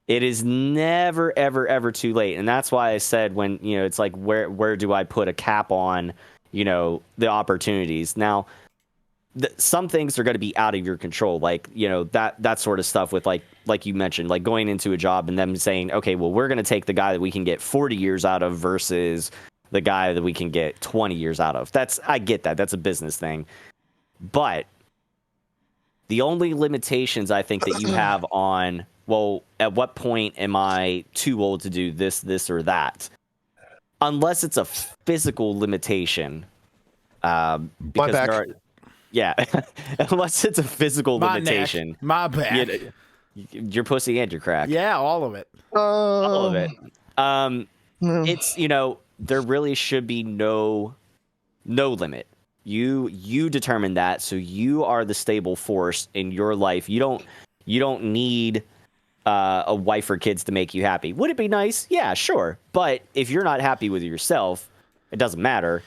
It is never, ever, ever too late. And that's why I said, when, it's like, where do I put a cap on, the opportunities? Now, some things are going to be out of your control, like, that sort of stuff with, like you mentioned, like going into a job and them saying, okay, well, we're going to take the guy that we can get 40 years out of versus the guy that we can get 20 years out of. I get that. That's a business thing. But the only limitations I think that you have on, well, at what point am I too old to do this, or that? Unless it's a physical limitation. Because My back. Unless it's a physical My limitation. neck, my back. Your pussy and your crack. Yeah, all of it. All of it. No. It's, there really should be no limit. You determine that, so you are the stable force in your life. You don't need a wife or kids to make you happy. Would it be nice? Yeah, sure. But if you're not happy with yourself, it doesn't matter,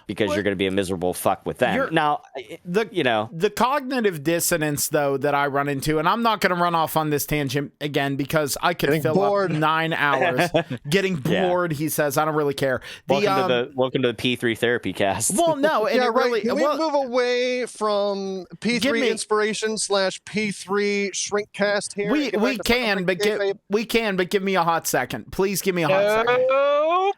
because you're going to be a miserable fuck with them. Now, the cognitive dissonance, though, that I run into, and I'm not going to run off on this tangent again because I could fill up 9 hours. Getting bored, he says. I don't really care. Welcome to the P3 therapy cast. Well, no, and Yeah, it really. Can we move away from P3 inspiration / P3 shrinkcast here? We can, but give me a hot second. Please give me a hot second.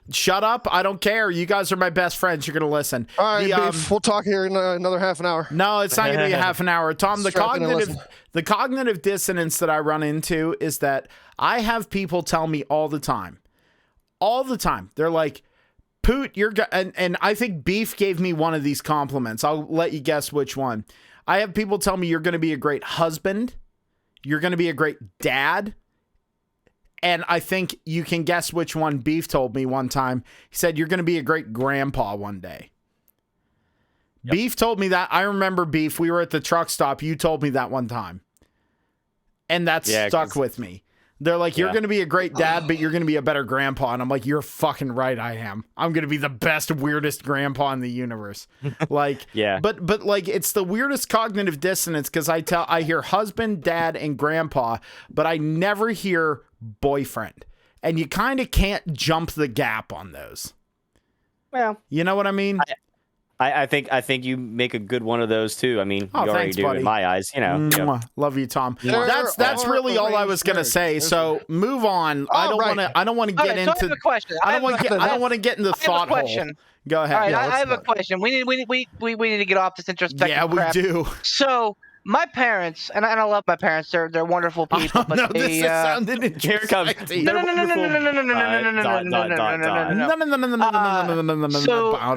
Shut up! I don't care. You guys are my best friends. You're gonna listen. All right, Beef, we'll talk here in another half an hour. No, it's not gonna be a half an hour. Tom, the cognitive dissonance that I run into is that I have people tell me all the time. They're like, Poot, and I think Beef gave me one of these compliments. I'll let you guess which one. I have people tell me you're going to be a great husband. You're going to be a great dad. And I think you can guess which one Beef told me one time. He said, you're going to be a great grandpa one day. Yep. Beef told me that. I remember, Beef, we were at the truck stop. You told me that one time. And that stuck with me. They're like, you're going to be a great dad, but you're going to be a better grandpa. And I'm like, you're fucking right, I am. I'm going to be the best, weirdest grandpa in the universe. Like, But like, it's the weirdest cognitive dissonance, because I hear husband, dad, and grandpa, but I never hear boyfriend. And you kind of can't jump the gap on those. Well, you know what I mean? I think you make a good one of those too. I mean, you already do, buddy, in my eyes. Love you, Tom. That's really all I was gonna say. So move on. I don't want to get into. So I have a question. I don't want to get into the thought hole. Go ahead. All right, I have a question. We need to get off this introspective crap. We do. So my parents, and I love my parents. They're wonderful people. But this is sounding interesting. Here comes. So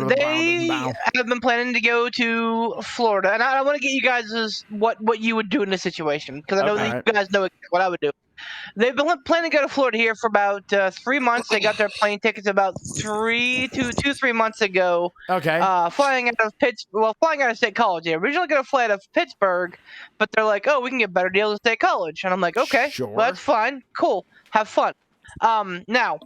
they have been planning to go to Florida, and I want to get you guys' what you would do in this situation, because I know that you guys know what I would do. They've been planning to go to Florida here for about 3 months. They got their plane tickets about 3 months ago. Okay. Flying out of State College. They originally going to fly out of Pittsburgh, but they're like, oh, we can get better deals at State College. And I'm like, okay, sure. Well, that's fine. Cool. Have fun. Now,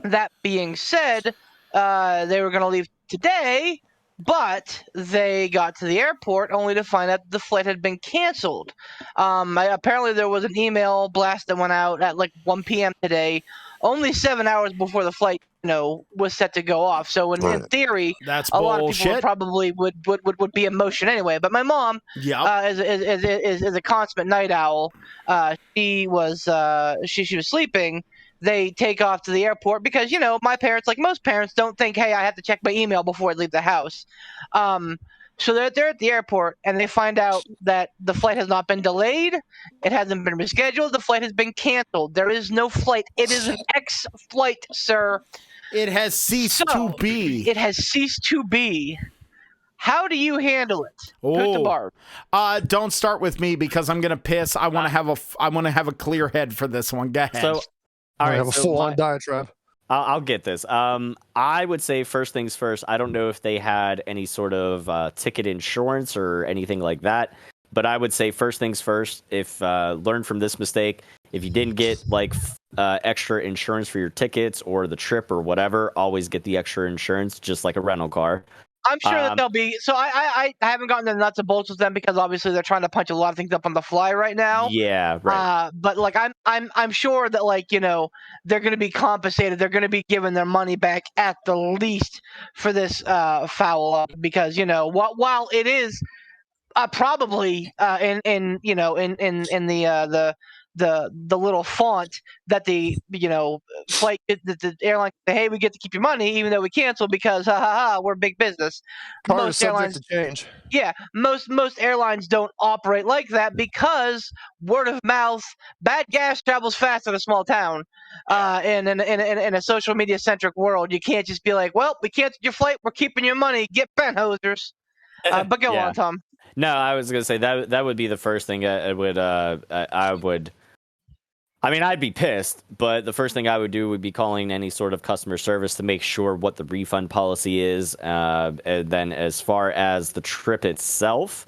that being said, they were going to leave today, but they got to the airport only to find out the flight had been canceled. Apparently there was an email blast that went out at like 1 p.m. today, only 7 hours before the flight, was set to go off. So in theory, that's a lot of people probably would be in motion anyway. But my mom is a consummate night owl. She was sleeping. They take off to the airport because, my parents, like most parents, don't think, hey, I have to check my email before I leave the house. So they're at the airport, and they find out that the flight has not been delayed. It hasn't been rescheduled. The flight has been canceled. There is no flight. It is an X flight, sir. It has ceased to be. It has ceased to be. How do you handle it? Put the bar. Don't start with me, because I'm gonna piss. I want to have a clear head for this one. Go ahead. So, all right, have a full-on diatribe. I'll get this. I would say first things first. I don't know if they had any sort of ticket insurance or anything like that, but I would say first things first. If learn from this mistake. If you didn't get extra insurance for your tickets or the trip or whatever, always get the extra insurance, just like a rental car. I'm sure that they'll be. So I haven't gotten the nuts and bolts with them, because obviously they're trying to punch a lot of things up on the fly right now. Yeah, right. But I'm sure that they're going to be compensated. They're going to be given their money back at the least for this foul up, because while it is probably in the the little font that the flight the airline say, hey, we get to keep your money even though we cancel because we're big business. Card is subject to change. Yeah, most airlines don't operate like that because word of mouth, bad gas travels fast in a small town. In a social media centric world, you can't just be like, well, we canceled your flight, we're keeping your money, get bent hosers. But go on, Tom. No, I was gonna say that would be the first thing I would. I mean, I'd be pissed, but the first thing I would do would be calling any sort of customer service to make sure what the refund policy is. And then, as far as the trip itself,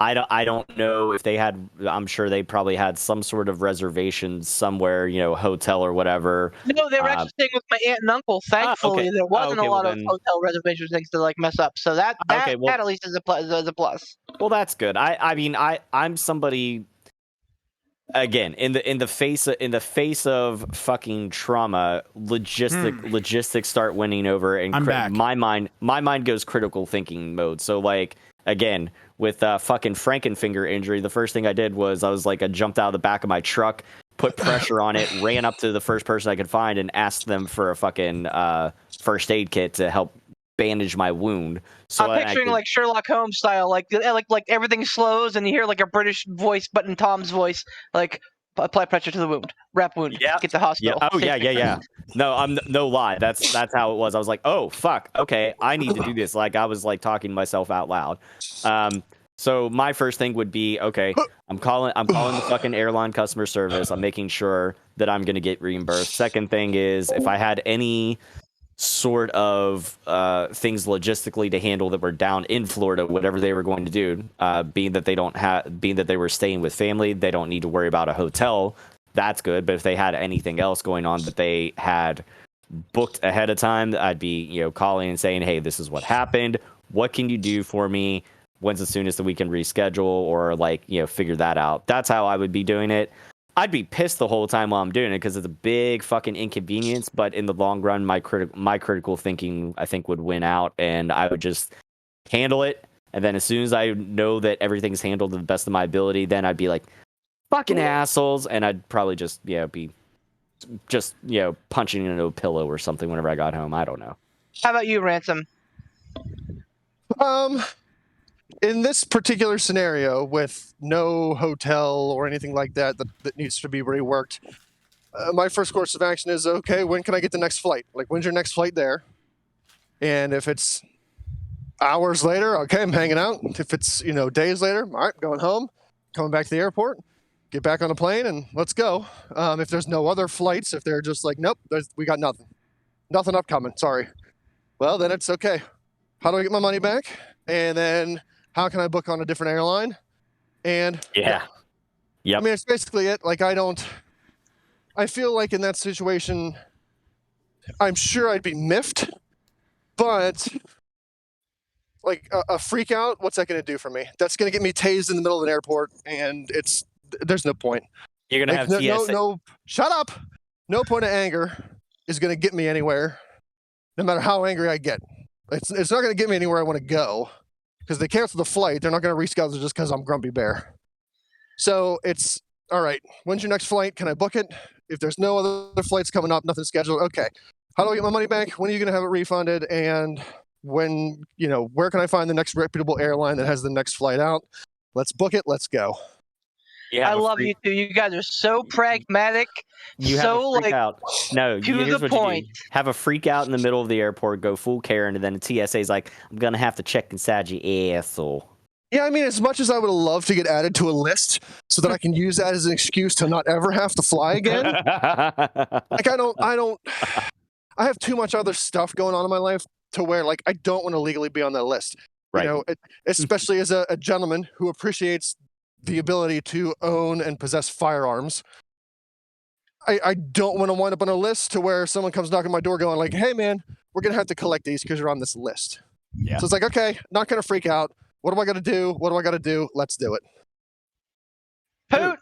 I don't know if they had. I'm sure they probably had some sort of reservation somewhere, hotel or whatever. No, they were actually staying with my aunt and uncle. Thankfully, there wasn't a lot of hotel reservation things to mess up. So that at least is a plus. Well, that's good. I mean, I'm somebody. Again, in the face of fucking trauma, logistics start winning over, and I'm back. my mind goes critical thinking mode. So like again, with fucking Frankenfinger injury, the first thing I did was I jumped out of the back of my truck, put pressure on it, ran up to the first person I could find, and asked them for a fucking first aid kit to help bandage my wound. So I'm picturing like Sherlock Holmes style, like everything slows and you hear like a British voice, but in Tom's voice, like apply pressure to the wound, wrap wound, get to the hospital. Yeah. Oh yeah. No, I'm no lie. That's how it was. I was like, oh fuck, okay, I need to do this. Like I was like talking to myself out loud. So my first thing would be, okay, I'm calling the fucking airline customer service. I'm making sure that I'm gonna get reimbursed. Second thing is, if I had any sort of things logistically to handle that were down in Florida, whatever they were going to do, being that they were staying with family, they don't need to worry about a hotel. That's good. But if they had anything else going on that they had booked ahead of time, I'd be, calling and saying, hey, this is what happened. What can you do for me? When's the soonest that we can reschedule or figure that out? That's how I would be doing it. I'd be pissed the whole time while I'm doing it because it's a big fucking inconvenience. But in the long run, my critical thinking, I think, would win out, and I would just handle it. And then as soon as I know that everything's handled to the best of my ability, then I'd be like, "Fucking assholes," and I'd probably just be punching into a pillow or something whenever I got home. I don't know. How about you, Ransom? In this particular scenario, with no hotel or anything like that needs to be reworked, my first course of action is, okay, when can I get the next flight? Like, when's your next flight there? And if it's hours later, okay, I'm hanging out. If it's, days later, all right, going home, coming back to the airport, get back on a plane, and let's go. If there's no other flights, if they're just like, nope, we got nothing. Nothing upcoming, sorry. Well, then it's okay. How do I get my money back? And then how can I book on a different airline? And yeah. I mean, it's basically it. Like, I feel like in that situation, I'm sure I'd be miffed, but like a freak out, what's that going to do for me? That's going to get me tased in the middle of an airport, and there's no point. You're going to have TSA. No, shut up. No point of anger is going to get me anywhere, no matter how angry I get. It's not going to get me anywhere I want to go. Because they cancel the flight, they're not going to reschedule just because I'm Grumpy Bear. So it's, all right, when's your next flight? Can I book it? If there's no other flights coming up, nothing scheduled, okay. How do I get my money back? When are you going to have it refunded? And when, where can I find the next reputable airline that has the next flight out? Let's book it. Let's go. I love you two. You guys are so pragmatic. You have a freak out. No, here's the what point. You do. Have a freak out in the middle of the airport, go full Karen, and then the TSA's like, I'm going to have to check inside your asshole. Yeah, I mean, as much as I would love to get added to a list so that I can use that as an excuse to not ever have to fly again. Like, I have too much other stuff going on in my life to where, like, I don't want to legally be on that list. Right. Especially as a gentleman who appreciates the ability to own and possess firearms. I don't want to wind up on a list to where someone comes knocking on my door going like, hey man, we're going to have to collect these because you're on this list. Yeah. So it's like, okay, not going to freak out. What do I got to do? What do I got to do? Let's do it. Poot,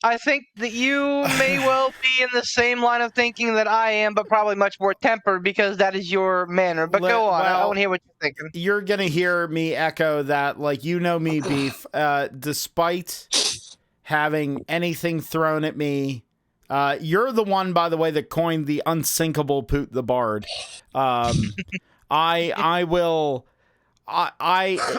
I think that you may well be in the same line of thinking that I am, but probably much more tempered because that is your manner. But go on. I want to hear what you're thinking. You're going to hear me echo that, like, me, Beef. Despite having anything thrown at me. You're the one, by the way, that coined the unsinkable Poot the Bard. I will.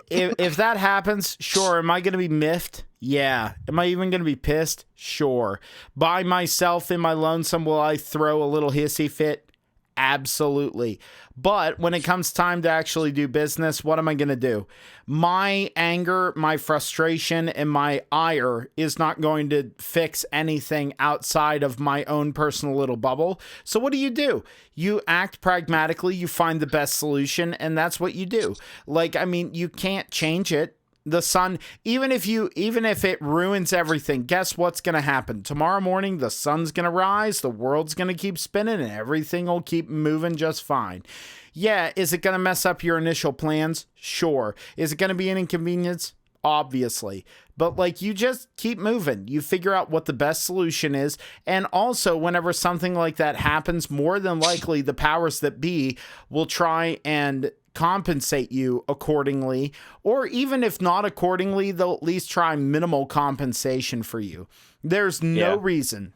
If that happens, sure. Am I going to be miffed? Yeah. Am I even going to be pissed? Sure. By myself in my lonesome, will I throw a little hissy fit? Absolutely. But when it comes time to actually do business, what am I going to do? My anger, my frustration, and my ire is not going to fix anything outside of my own personal little bubble. So what do? You act pragmatically, you find the best solution, and that's what you do. Like, I mean, you can't change it. The sun, even if it ruins everything, guess what's going to happen? Tomorrow morning, the sun's going to rise, the world's going to keep spinning, and everything will keep moving just fine. Yeah, is it going to mess up your initial plans? Sure. Is it going to be an inconvenience? Obviously. But like, you just keep moving. You figure out what the best solution is. And also, whenever something like that happens, more than likely the powers that be will try and compensate you accordingly, or even if not accordingly, they'll at least try minimal compensation for you. There's no reason,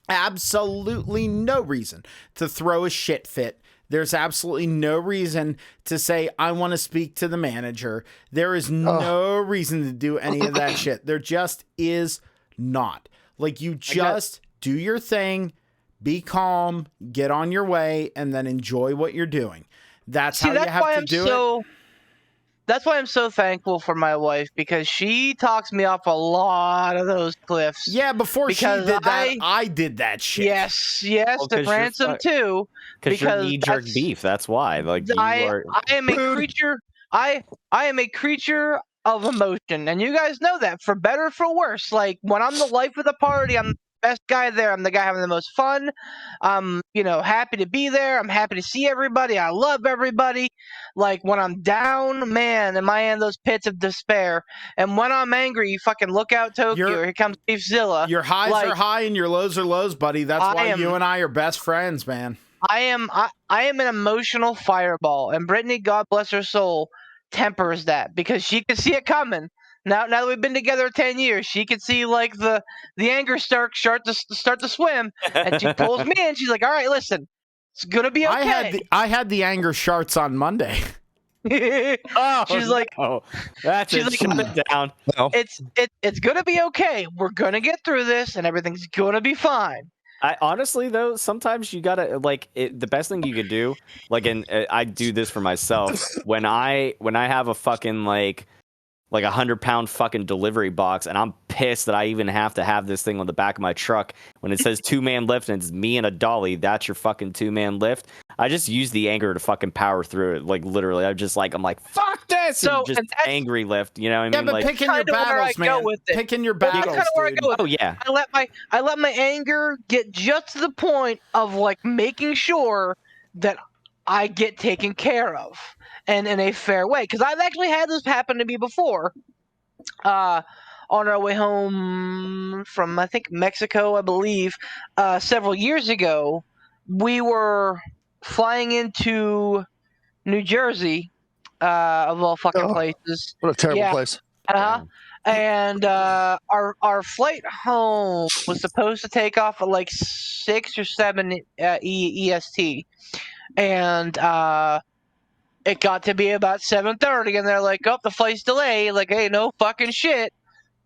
absolutely no reason to throw a shit fit. There's absolutely no reason to say, I want to speak to the manager. There is no reason to do any of that shit. There just is not. Like, you just do your thing, be calm, get on your way, and then enjoy what you're doing. That's how you have to do it. That's why I'm so thankful for my wife, because she talks me off a lot of those cliffs. Yeah, before she did that, I did that shit. Yes, to Ransom too. Because you're knee-jerk beef. That's why. Like, I am a creature. I am a creature of emotion, and you guys know that, for better or for worse. Like, when I'm the life of the party, I'm the best guy there. I'm the guy having the most fun. I'm, happy to be there. I'm happy to see everybody. I love everybody. Like, when I'm down, man, am I in those pits of despair? And when I'm angry, you fucking look out, Tokyo. Here comes Beefzilla. Your highs are high and your lows are lows, buddy. That's why you and I are best friends, man. I am an emotional fireball, and Brittany, God bless her soul, tempers that, because she can see it coming. Now that we've been together 10 years, she can see like the anger start to swim, and she pulls me in. She's like, "All right, listen, it's gonna be okay." I had the anger sharts on Monday. She's like, "Oh, that's it. Shut it down." No. It's gonna be okay. We're gonna get through this, and everything's gonna be fine. I honestly though, sometimes you gotta the best thing you could do, and I do this for myself when I have a fucking like 100-pound fucking delivery box, and I'm pissed that I even have to have this thing on the back of my truck when it says 2-man lift and it's me and a dolly. That's your fucking 2-man lift. I just use the anger to fucking power through it. Like, literally, I'm like, fuck this! So, and just angry lift. You know what I mean? Yeah, but picking your battles, man. Picking your battles, that's kind of where I go with it. Oh yeah. I let my anger get just to the point of like making sure that I get taken care of, and in a fair way. Because I've actually had this happen to me before. On our way home from, I think, Mexico, I believe, several years ago, we were flying into New Jersey, of all fucking places. What a terrible place. And our flight home was supposed to take off at like 6 or 7 EST. And it got to be about 7:30, and they're like, "Oh, the flight's delayed." Like, hey, no fucking shit.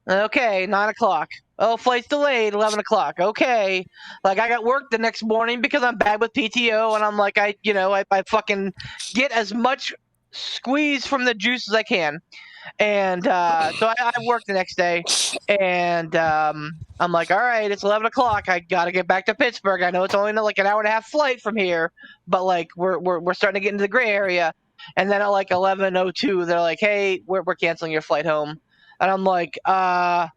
Okay, 9 o'clock. Oh, flight's delayed, 11 o'clock. Okay. Like, I got work the next morning because I'm bad with PTO, and I'm like, I fucking get as much squeeze from the juice as I can. And so I worked the next day, and I'm like, all right, it's 11 o'clock. I got to get back to Pittsburgh. I know it's only like an hour and a half flight from here, but like we're starting to get into the gray area. And then at like 11:02, they're like, hey, we're canceling your flight home. And I'm like, what?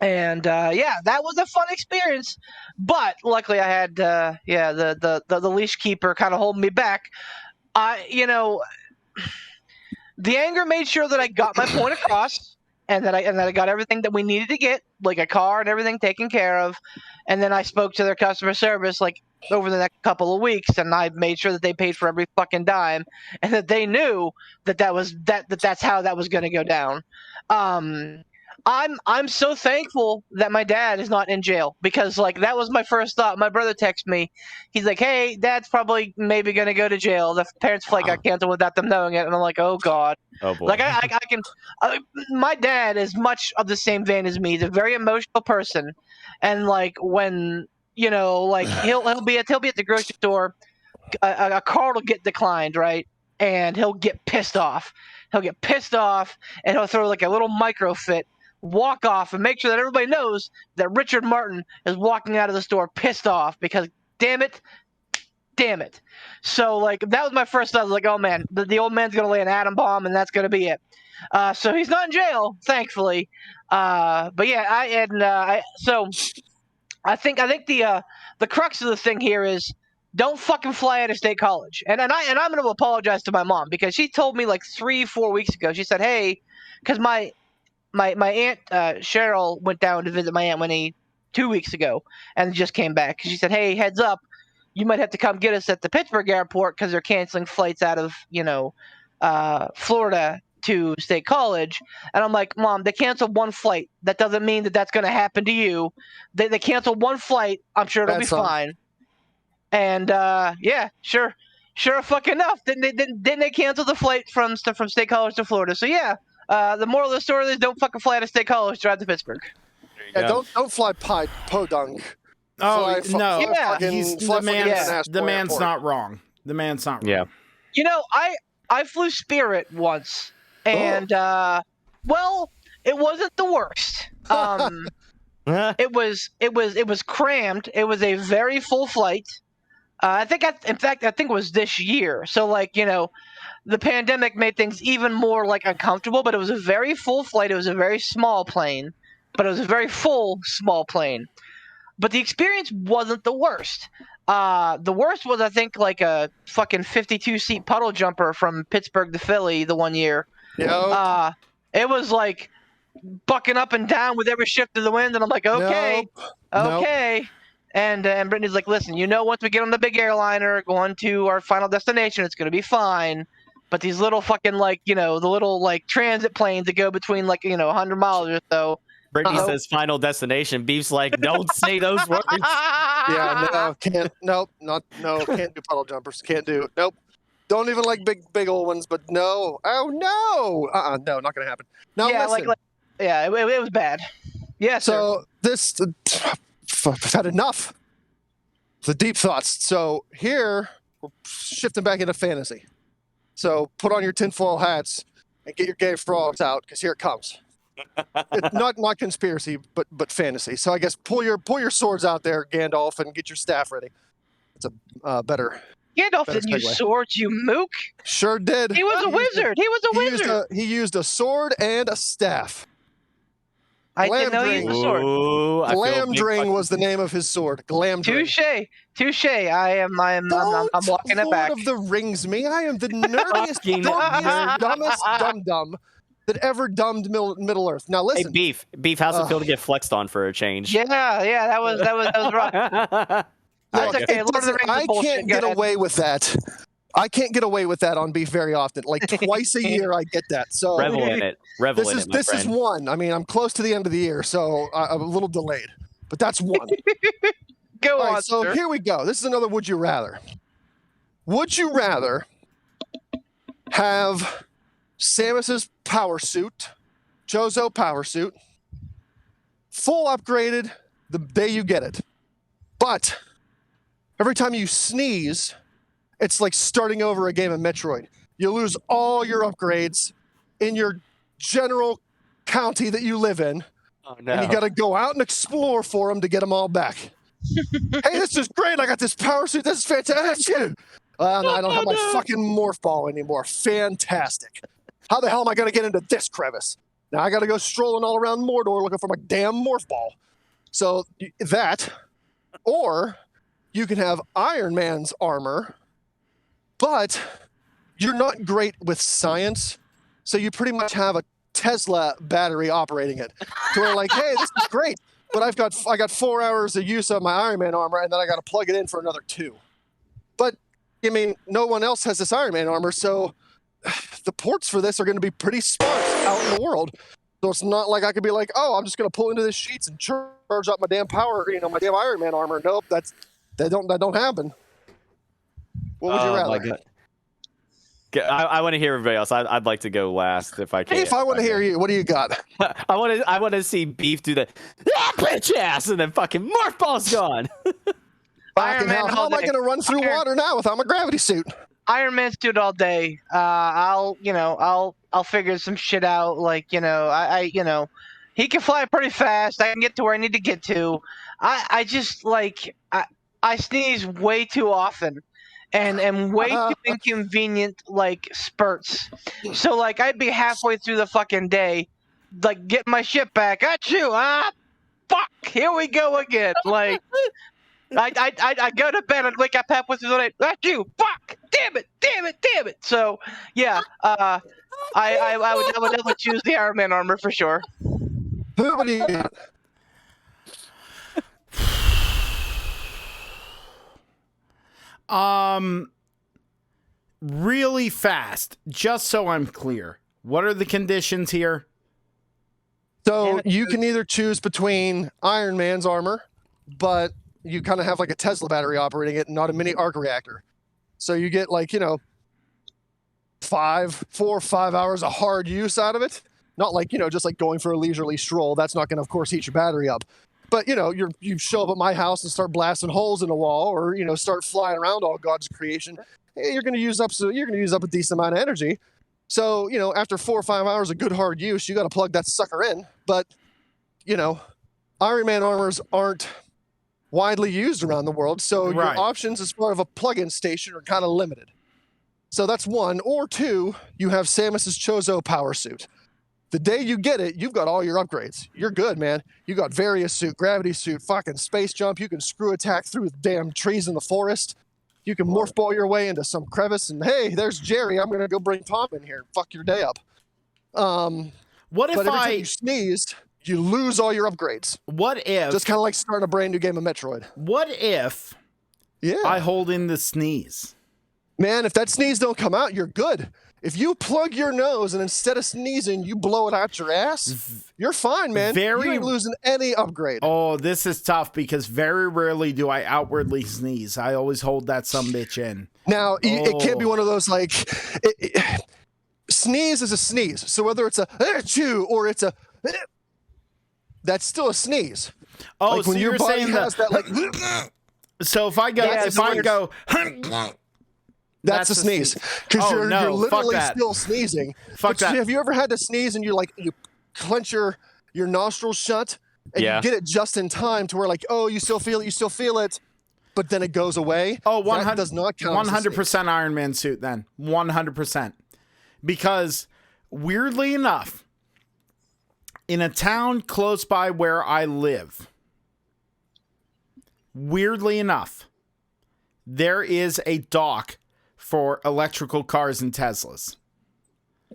And that was a fun experience. But luckily I had the leash keeper kind of holding me back. The anger made sure that I got my point across, and that I got everything that we needed to get, like a car and everything taken care of. And then I spoke to their customer service like over the next couple of weeks, and I made sure that they paid for every fucking dime, and that they knew that's how that was going to go down. I'm so thankful that my dad is not in jail, because like that was my first thought. My brother texted me. He's like, "Hey, Dad's probably maybe gonna go to jail. The parents' flight got canceled without them knowing it." And I'm like, "Oh God." Oh boy. Like I can. My dad is much of the same vein as me. He's a very emotional person, and like when like he'll be at the grocery store, a card will get declined, right? And he'll get pissed off. He'll get pissed off, and he'll throw like a little micro fit, walk off, and make sure that everybody knows that Richard Martin is walking out of the store pissed off because, damn it. So like that was my first thought. I was like, oh man, the old man's gonna lay an atom bomb, and that's gonna be it. So he's not in jail, thankfully. But yeah, so I think the crux of the thing here is, don't fucking fly out of state college. And I'm going to apologize to my mom, because she told me like 3-4 weeks ago. She said, "Hey," because my aunt Cheryl went down to visit my aunt Winnie 2 weeks ago and just came back. She said, "Hey, heads up, you might have to come get us at the Pittsburgh airport because they're canceling flights out of Florida to State College." And I'm like, "Mom, they canceled one flight. That doesn't mean that that's going to happen to you. They canceled one flight. I'm sure it'll be fine." And yeah, sure fucking enough. Didn't they cancel the flight from State College to Florida? So yeah, the moral of the story is, don't fucking fly out of State College. Drive to Pittsburgh. Yeah, don't fly podunk. Oh no, yeah. The man's not wrong. The man's not wrong. Yeah. I flew Spirit once, and well, it wasn't the worst. It was crammed. It was a very full flight. I think it was this year. So like, the pandemic made things even more like uncomfortable, but it was a very full flight. It was a very small plane, but it was a very full small plane. But the experience wasn't the worst. The worst was, I think, like a fucking 52-seat puddle jumper from Pittsburgh to Philly the one year. Yep. It was like bucking up and down with every shift of the wind, and I'm like, okay. Nope. And Brittany's like, "Listen, once we get on the big airliner going to our final destination, it's going to be fine. But these little fucking, like, the little, like, transit planes that go between, like, 100 miles or so." Brittany says final destination. Beef's like, don't say those words. Yeah, can't do puddle jumpers. Can't do. Nope. Don't even like big old ones, but no. Oh, no. No, not going to happen. Now, yeah, listen. it was bad. Yeah, so I've had enough. The deep thoughts. So here, we're shifting back into fantasy. So put on your tinfoil hats and get your gay frogs out, because here it comes. It's not conspiracy, but fantasy. So I guess pull your swords out there, Gandalf, and get your staff ready. It's a better. Gandalf didn't use swords, you mook. Sure did. He was a wizard. He used a sword and a staff. I didn't know he used a sword. Glamdring was the name of his sword. Glamdring. Touche. I'm walking it back. Lord of the Rings me. I am the nerdiest, dorkiest, dumbest dum-dum that ever dumbed Middle Earth. Now listen. Hey, Beef, how's it feel to get flexed on for a change? Yeah, that was rough. That's okay. Lord of the Rings I can't get away with that. I can't get away with that on Beef very often. Like twice a year, I get that. So revel in it. This is one. I mean, I'm close to the end of the year, so I'm a little delayed. But that's one. Go All on. right, so here we go. This is another would you rather. Would you rather have Samus's power suit, Jozo power suit, full upgraded the day you get it, but every time you sneeze, it's like starting over a game of Metroid. You lose all your upgrades in your general county that you live in. Oh, no. And you got to go out and explore for them to get them all back. Hey, this is great. I got this power suit. This is fantastic. I don't have my fucking morph ball anymore. Fantastic. How the hell am I going to get into this crevice? Now I got to go strolling all around Mordor looking for my damn morph ball. So that, or you can have Iron Man's armor, but you're not great with science, so you pretty much have a Tesla battery operating it. So we're like, hey, this is great, but I got 4 hours of use of my Iron Man armor, and then I got to plug it in for another 2. But I mean, no one else has this Iron Man armor, so the ports for this are going to be pretty sparse out in the world. So it's not like I could be like, oh, I'm just going to pull into the sheets and charge up my damn power, my damn Ironman armor. Nope, that don't happen. What would you rather? My God. I want to hear everybody else. I'd like to go last if I can. Hey, if I want to hear you, what do you got? I want to see Beef do the bitch ass, and then fucking morph ball's gone. Fucking hell, how am I going to run through water now without my gravity suit? Iron Man's do it all day. I'll figure some shit out. Like, he can fly pretty fast. I can get to where I need to get to. I just I sneeze way too often, and way too inconvenient spurts. So I'd be halfway through the fucking day, getting my shit back. Achoo! Fuck! Here we go again. I go to bed and wake up halfway through the night. Achoo! Fuck! Damn it! So yeah, I would definitely choose the Iron Man armor for sure. What do you got? Really fast, just so I'm clear. What are the conditions here? So you can either choose between Iron Man's armor, but you kind of have a Tesla battery operating it, not a mini arc reactor. So you get 4 or 5 hours of hard use out of it. Not just going for a leisurely stroll. That's not going to, of course, heat your battery up. But you show up at my house and start blasting holes in the wall, or start flying around all God's creation. Hey, you're going to use up a decent amount of energy. So after 4 or 5 hours of good hard use, you got to plug that sucker in. But Iron Man armors aren't widely used around the world, so your options as far as a plug-in station are kind of limited. So that's one. Or two, you have Samus's Chozo power suit. The day you get it, you've got all your upgrades. You're good, man. You got various suit, gravity suit, fucking space jump. You can screw attack through the damn trees in the forest. You can morph ball your way into some crevice, and hey, there's Jerry. I'm gonna go bring Tom in here and fuck your day up. What if every time you sneeze, you lose all your upgrades? What if just kind of like starting a brand new game of Metroid? What if I hold in the sneeze? Man, if that sneeze don't come out, you're good. If you plug your nose and instead of sneezing, you blow it out your ass, you're fine, man. You ain't losing any upgrade. Oh, this is tough because very rarely do I outwardly sneeze. I always hold that sumbitch in. Now, it can't be one of those sneeze is a sneeze. So whether it's a achoo or it's a that's still a sneeze. Oh, so you're saying that so if I go that's a sneeze because you're literally still sneezing. Fuck that. Have you ever had to sneeze and you clench your nostrils shut and you get it just in time to where you still feel it, but then it goes away? Oh, 100 that does not count. 100% Iron Man suit then. 100%. Because weirdly enough, in a town close by where I live, weirdly enough, there is a dock for electrical cars and Teslas.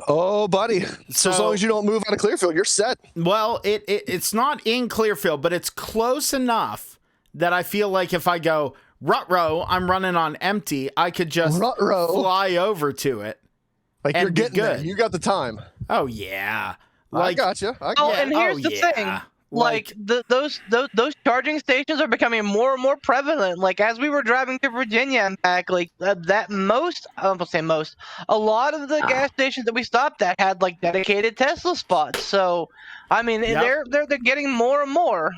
Oh, buddy. So as long as you don't move out of Clearfield, you're set. Well, it's not in Clearfield, but it's close enough that I feel like if I go, Rut-row, I'm running on empty, I could just fly over to it. You're getting good. You got the time. Oh, yeah. I gotcha. And here's the thing. Those charging stations are becoming more and more prevalent. As we were driving to Virginia and back, a lot of the gas stations that we stopped at had dedicated Tesla spots. So, I mean, they're getting more and more.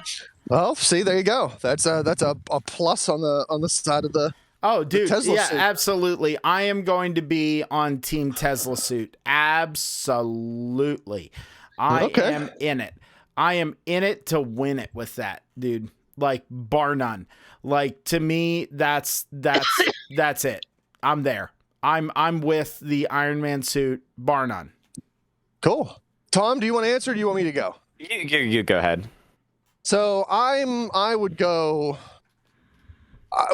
Well, see, there you go. That's a plus on the side of the. Oh, dude, Tesla suit. Absolutely. I am going to be on Team Tesla suit. Absolutely. I am in it. I am in it to win it with that, dude. Bar none. To me, that's it. I'm there. I'm with the Iron Man suit, bar none. Cool. Tom, do you want to answer or do you want me to go? You go ahead. So I would go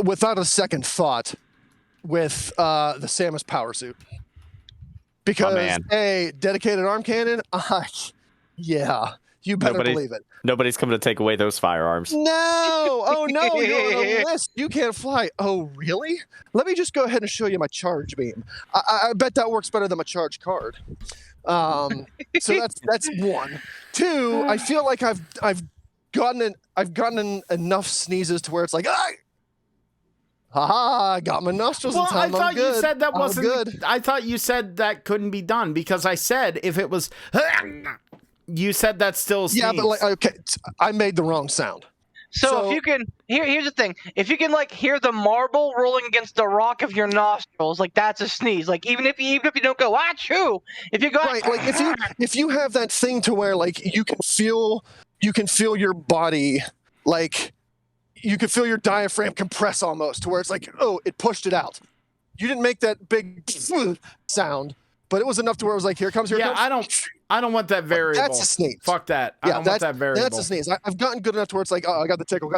without a second thought with the Samus power suit. Because a dedicated arm cannon, yeah. You better believe it. Nobody's coming to take away those firearms. No! Oh, no. You're on a list. You can't fly. Oh, really? Let me just go ahead and show you my charge beam. I bet that works better than my charge card. So that's one. Two, I feel like I've gotten enough sneezes to where it's like, haha, I got my nostrils in Well, I time. thought you said that I'm wasn't. good. I thought you said that couldn't be done because I said if it was, you said that's still a sneeze. Yeah, but like, okay, I made the wrong sound. So if you can, here's the thing: if you can like hear the marble rolling against the rock of your nostrils, like that's a sneeze. Like even if you don't go achoo, if you go Right, like if you have that thing to where like you can feel your body, like you can feel your diaphragm compress almost to where it's like, oh, it pushed it out. You didn't make that big sound, but it was enough to where it was like, here it comes. I don't want that variable. That's a sneeze. Fuck that. I don't want that variable. That's a sneeze. I've gotten good enough to where it's like, oh, I got the tickle.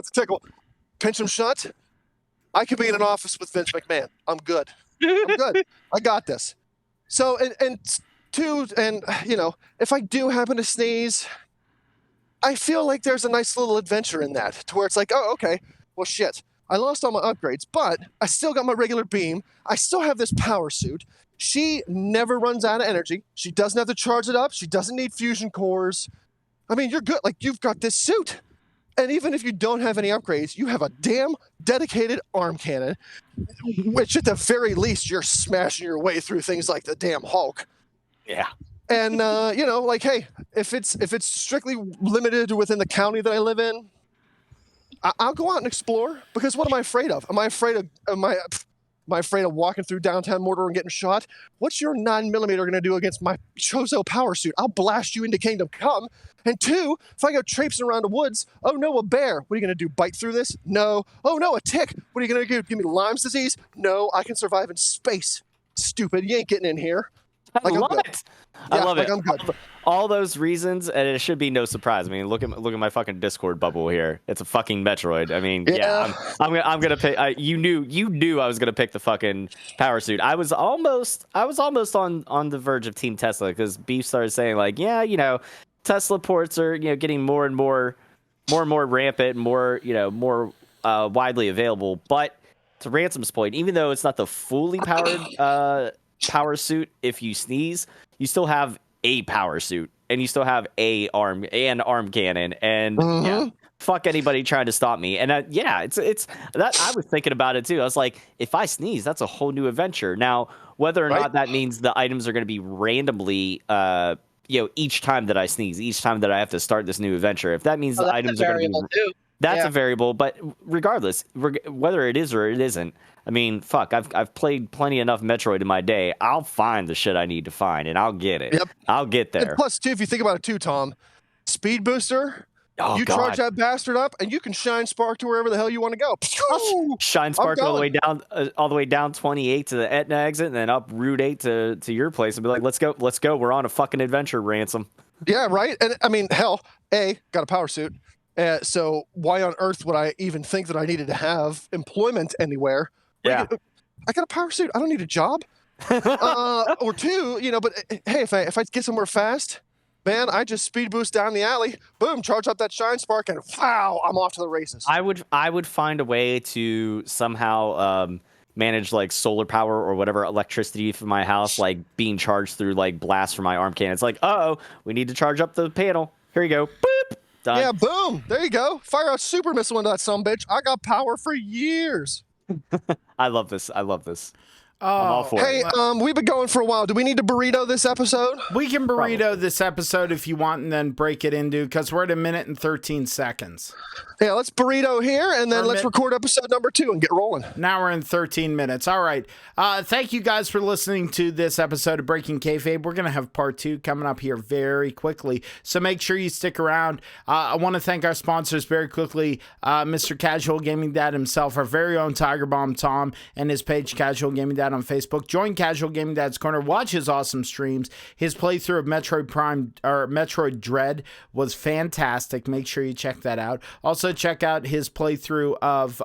Pinch them shut. I could be in an office with Vince McMahon. I'm good. I got this. So, and two, and you know, if I do happen to sneeze, I feel like there's a nice little adventure in that to where it's like, oh, okay, well, shit. I lost all my upgrades, but I still got my regular beam. I still have this power suit. She never runs out of energy. She doesn't have to charge it up. She doesn't need fusion cores. I mean, you're good. Like, you've got this suit. And even if you don't have any upgrades, you have a damn dedicated arm cannon, which at the very least, you're smashing your way through things like the damn Hulk. Yeah. And, you know, like, hey, if it's strictly limited within the county that I live in, I'll go out and explore, because what am I afraid of? Am I afraid of walking through downtown Mordor and getting shot? What's your 9mm going to do against my Chozo power suit? I'll blast you into Kingdom Come. And two, if I go traipsing around the woods, oh no, a bear. What are you going to do, bite through this? No. Oh no, a tick. What are you going to do, give me Lyme's disease? No, I can survive in space. Stupid, you ain't getting in here. I love it. I love it. I'm good. All those reasons, and it should be no surprise. I mean, look at my fucking Discord bubble here. It's a fucking Metroid. I mean, yeah, I'm gonna pick. You knew I was gonna pick the fucking power suit. I was almost on the verge of Team Tesla, because Beef started saying like, yeah, you know, Tesla ports are, you know, getting more and more rampant, more widely available. But to Ransom's point, even though it's not the fully powered power suit, if you sneeze, you still have a power suit, and you still have an arm cannon, and yeah, fuck anybody trying to stop me. And it's that I was thinking about it too. I was like, if I sneeze, that's a whole new adventure. Now, whether or not that means the items are going to be randomly, each time that I sneeze, each time that I have to start this new adventure, if that means the items are going to be that's a variable. But regardless, whether it is or it isn't, I mean, fuck, I've played plenty enough Metroid in my day. I'll find the shit I need to find, and I'll get it. Yep. I'll get there. And plus, too, if you think about it too, Tom, speed booster, charge that bastard up, and you can shine spark to wherever the hell you want to go. Shine spark all the way down 28 to the Etna exit, and then up Route 8 to your place, and be like, let's go. We're on a fucking adventure, Ransom. Yeah, right. And I mean, hell, got a power suit. So why on earth would I even think that I needed to have employment anywhere? Yeah. I got a power suit. I don't need a job. Or two, but hey, if I get somewhere fast, man, I just speed boost down the alley, boom, charge up that shine spark, and wow, I'm off to the races. I would find a way to somehow manage like solar power or whatever electricity for my house, like being charged through like blast from my arm cannon. It's like, we need to charge up the panel. Here you go. Boop. Done. Yeah, boom. There you go. Fire a super missile into that sumbitch. I got power for years. I love this. I'm all for it. Hey, we've been going for a while. Do we need to burrito this episode? We can burrito this episode if you want, and then break it into, because we're at 1 minute and 13 seconds. Yeah, let's burrito here, and then let's record episode number 2 and get rolling. Now we're in 13 minutes. All right. Thank you guys for listening to this episode of Breaking Kayfabe. We're going to have part 2 coming up here very quickly, so make sure you stick around. I want to thank our sponsors very quickly, Mr. Casual Gaming Dad himself, our very own Tiger Bomb Tom, and his page Casual Gaming Dad on Facebook. Join Casual Gaming Dad's Corner. Watch his awesome streams. His playthrough of Metroid Dread was fantastic. Make sure you check that out. Also, check out his playthrough of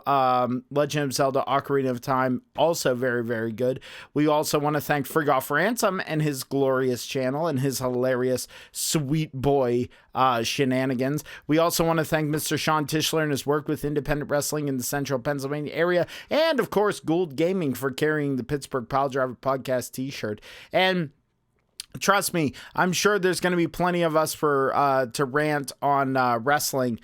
Legend of Zelda Ocarina of Time. Also very, very good. We also want to thank Frigoff Ransom and his glorious channel and his hilarious sweet boy shenanigans. We also want to thank Mr. Sean Tischler and his work with independent wrestling in the central Pennsylvania area. And, of course, Gould Gaming for carrying the Pittsburgh Piledriver Podcast t-shirt. And trust me, I'm sure there's going to be plenty of us for to rant on wrestling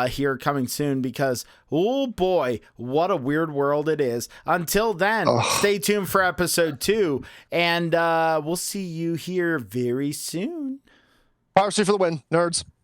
here coming soon because, oh boy, what a weird world it is. Until then, stay tuned for episode 2, and we'll see you here very soon. Power City for the win, nerds.